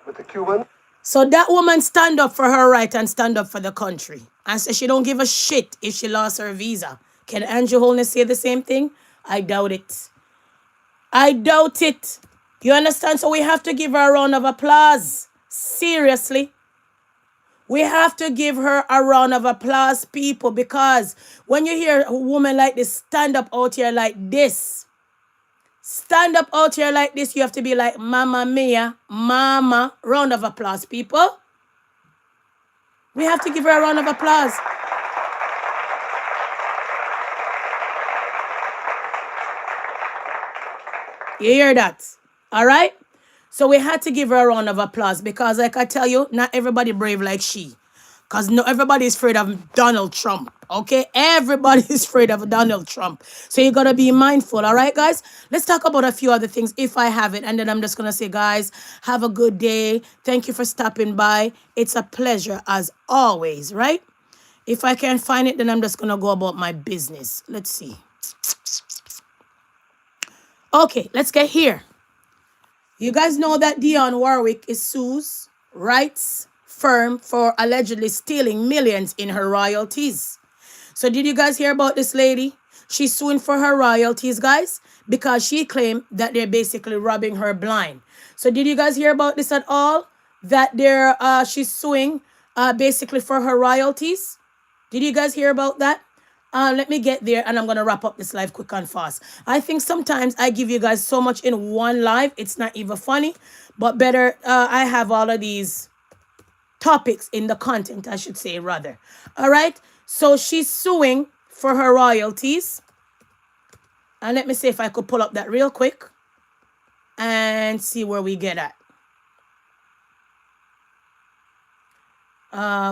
with the Cuban. So that woman stand up for her right and stand up for the country. And say she don't give a shit if she lost her visa. Can Andrew Holness say the same thing? I doubt it. I doubt it. You understand? So we have to give her a round of applause. Seriously. We have to give her a round of applause, people, because when you hear a woman like this stand up out here like this, stand up out here like this, you have to be like, Mama Mia, Mama. Round of applause, people. We have to give her a round of applause. You hear that? All right? So we had to give her a round of applause because, like I tell you, not everybody brave like she. Because no, everybody is afraid of Donald Trump. Okay? Everybody is afraid of Donald Trump. So you got to be mindful. All right, guys? Let's talk about a few other things if I have it. And then I'm just going to say, guys, have a good day. Thank you for stopping by. It's a pleasure as always, right? If I can't find it, then I'm just going to go about my business. Let's see. Okay, let's get here. You guys know that Dionne Warwick is sues rights firm for allegedly stealing millions in her royalties. So did you guys hear about this lady? She's suing for her royalties, guys, because she claimed that they're basically robbing her blind. So did you guys hear about this at all? That she's suing basically for her royalties? Did you guys hear about that? Let me get there and I'm going to wrap up this live quick and fast. I think sometimes I give you guys so much in one live. It's not even funny, but better I have all of these topics in the content, I should say, rather. All right. So she's suing for her royalties. And let me see if I could pull up that real quick and see where we get at.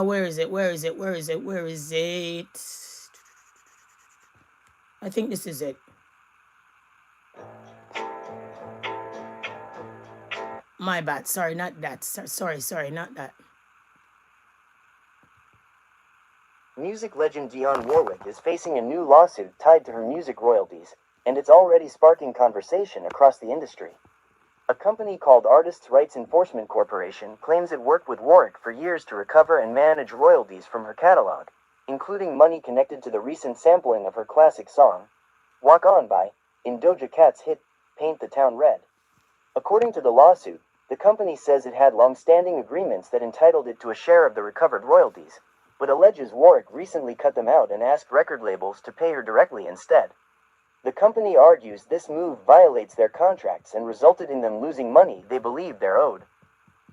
Where is it? Where is it? Where is it? Where is it? I think this is it. My bad. Sorry, not that. Sorry, not that. Music legend Dionne Warwick is facing a new lawsuit tied to her music royalties, and it's already sparking conversation across the industry. A company called Artists' Rights Enforcement Corporation claims it worked with Warwick for years to recover and manage royalties from her catalog, including money connected to the recent sampling of her classic song, Walk On By, in Doja Cat's hit, Paint the Town Red. According to the lawsuit, the company says it had long-standing agreements that entitled it to a share of the recovered royalties, but alleges Warwick recently cut them out and asked record labels to pay her directly instead. The company argues this move violates their contracts and resulted in them losing money they believe they're owed.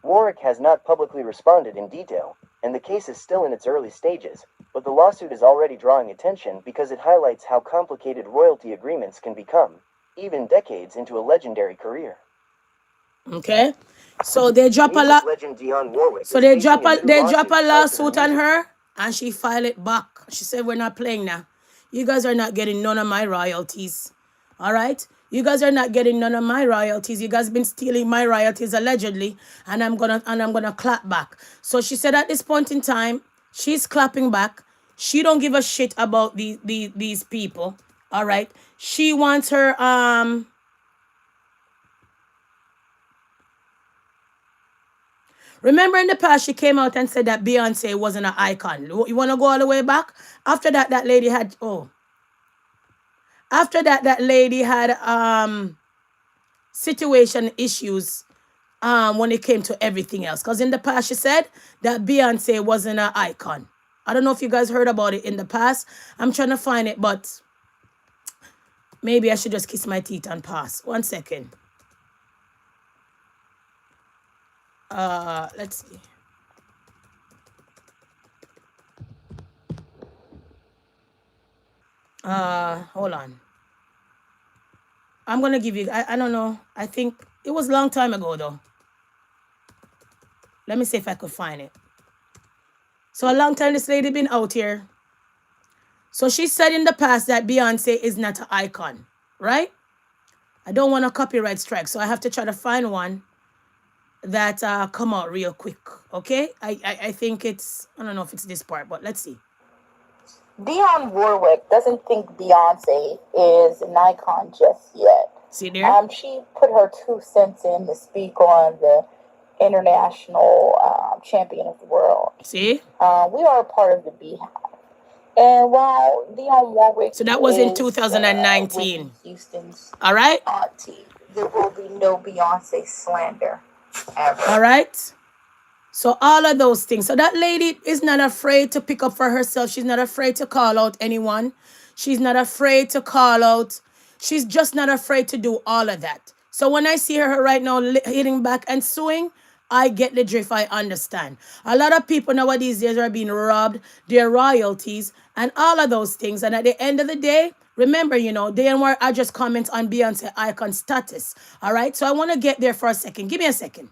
Warwick has not publicly responded in detail, and the case is still in its early stages, but the lawsuit is already drawing attention because it highlights how complicated royalty agreements can become, even decades into a legendary career. Okay, so they drop a lot. So they drop a lawsuit on her, and she filed it back. She said, "We're not playing now. You guys are not getting none of my royalties. All right." You guys are not getting none of my royalties. You guys been stealing my royalties allegedly, and I'm gonna clap back. So she said at this point in time, she's clapping back. She don't give a shit about these people. All right. She wants her Remember in the past she came out and said that Beyonce wasn't an icon. You wanna go all the way back? After that, that lady had After that, that lady had situation issues when it came to everything else. Because in the past, she said that Beyonce wasn't an icon. I don't know if you guys heard about it in the past. I'm trying to find it, but maybe I should just kiss my teeth and pass. 1 second. Let's see. Hold on. I'm gonna give you, I don't know. I think it was a long time ago though. Let me see if I could find it. So a long time this lady been out here. So she said in the past that Beyonce is not an icon, right? I don't want a copyright strike, so I have to try to find one that come out real quick, okay? I think it's, I don't know if it's this part, but let's see. Dionne Warwick doesn't think Beyonce is an icon just yet. See there? She put her 2 cents in to speak on the international champion of the world. See? We are a part of the Beehive. And while Dionne Warwick So that was in is 2019. Whitney Houston's all right? auntie, there will be no Beyonce slander ever. All right? So all of those things. So that lady is not afraid to pick up for herself. She's not afraid to call out anyone. She's not afraid to call out. She's just not afraid to do all of that. So when I see her right now hitting back and suing, I get the drift. I understand. A lot of people nowadays are being robbed their royalties and all of those things. And at the end of the day, remember, they are just comments on Beyonce icon status. All right. So I want to get there for a second. Give me a second.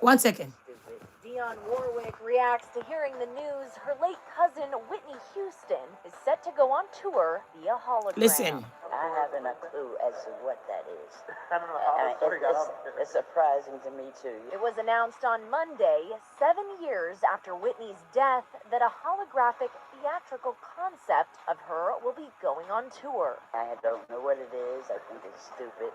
1 second. Dionne Warwick reacts to hearing the news her late cousin Whitney Houston is set to go on tour via hologram. Listen. I haven't a clue as to what that is. I don't know how the story got up. It's surprising to me too. It was announced on Monday, 7 years after Whitney's death, that a holographic theatrical concept of her will be going on tour. I don't know what it is. I think it's stupid.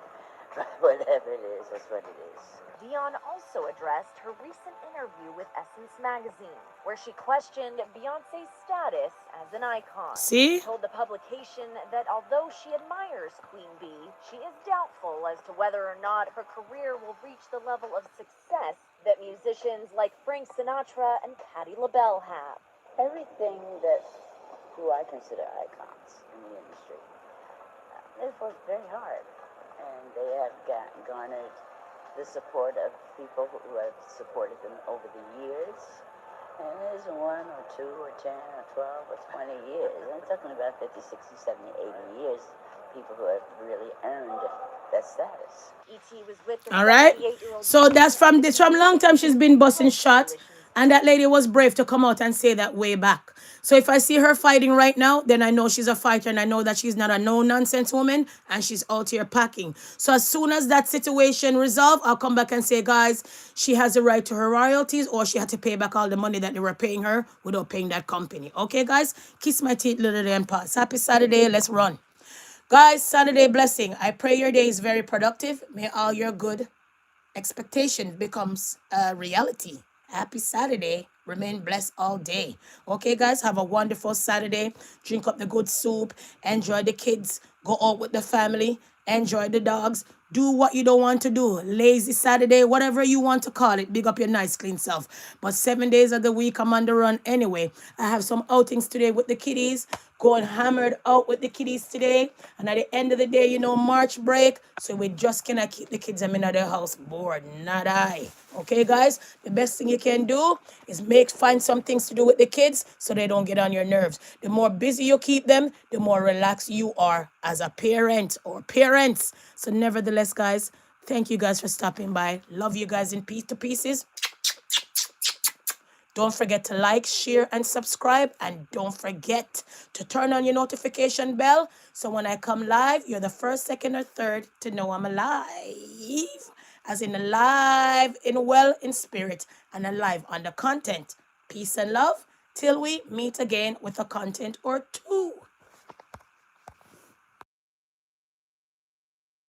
But whatever it is, that's what it is. Dionne also addressed her recent interview with Essence magazine, where she questioned Beyonce's status as an icon. See? She told the publication that although she admires Queen Bee, she is doubtful as to whether or not her career will reach the level of success that musicians like Frank Sinatra and Patti LaBelle have. Everything that who I consider icons in the industry, they've worked very hard, and they have garnered the support of people who have supported them over the years. And there's 1 or 2 or 10 or 12 or 20 years. I'm talking about 50, 60, 70, 80 years. People who have really earned that status. E.T. was with the all right. 78-year-old. So that's from long time she's been busting shots. And that lady was brave to come out and say that way back. So if I see her fighting right now, then I know she's a fighter and I know that she's not a no-nonsense woman and she's out here packing. So as soon as that situation resolves, I'll come back and say, guys, she has the right to her royalties or she had to pay back all the money that they were paying her without paying that company. Okay, guys? Kiss my teeth, little day and pass. Happy Saturday. Let's run. Guys, Saturday blessing. I pray your day is very productive. May all your good expectation becomes a reality. Happy Saturday. Remain blessed all day. Okay, guys, have a wonderful Saturday. Drink up the good soup. Enjoy the kids. Go out with the family. Enjoy the dogs. Do what you don't want to do. Lazy Saturday, whatever you want to call it. Big up your nice, clean self. But 7 days of the week, I'm on the run anyway. I have some outings today with the kiddies. Going hammered out with the kiddies today. And at the end of the day, March break. So we just cannot keep the kids in their house bored. Not I. Okay, guys? The best thing you can do is find some things to do with the kids so they don't get on your nerves. The more busy you keep them, the more relaxed you are as a parent or parents. So nevertheless, guys, thank you guys for stopping by. Love you guys in pieces. Don't forget to like, share, and subscribe. And don't forget to turn on your notification bell. So when I come live, you're the first, second, or third to know I'm alive. As in alive, in spirit, and alive on the content. Peace and love till we meet again with a content or two.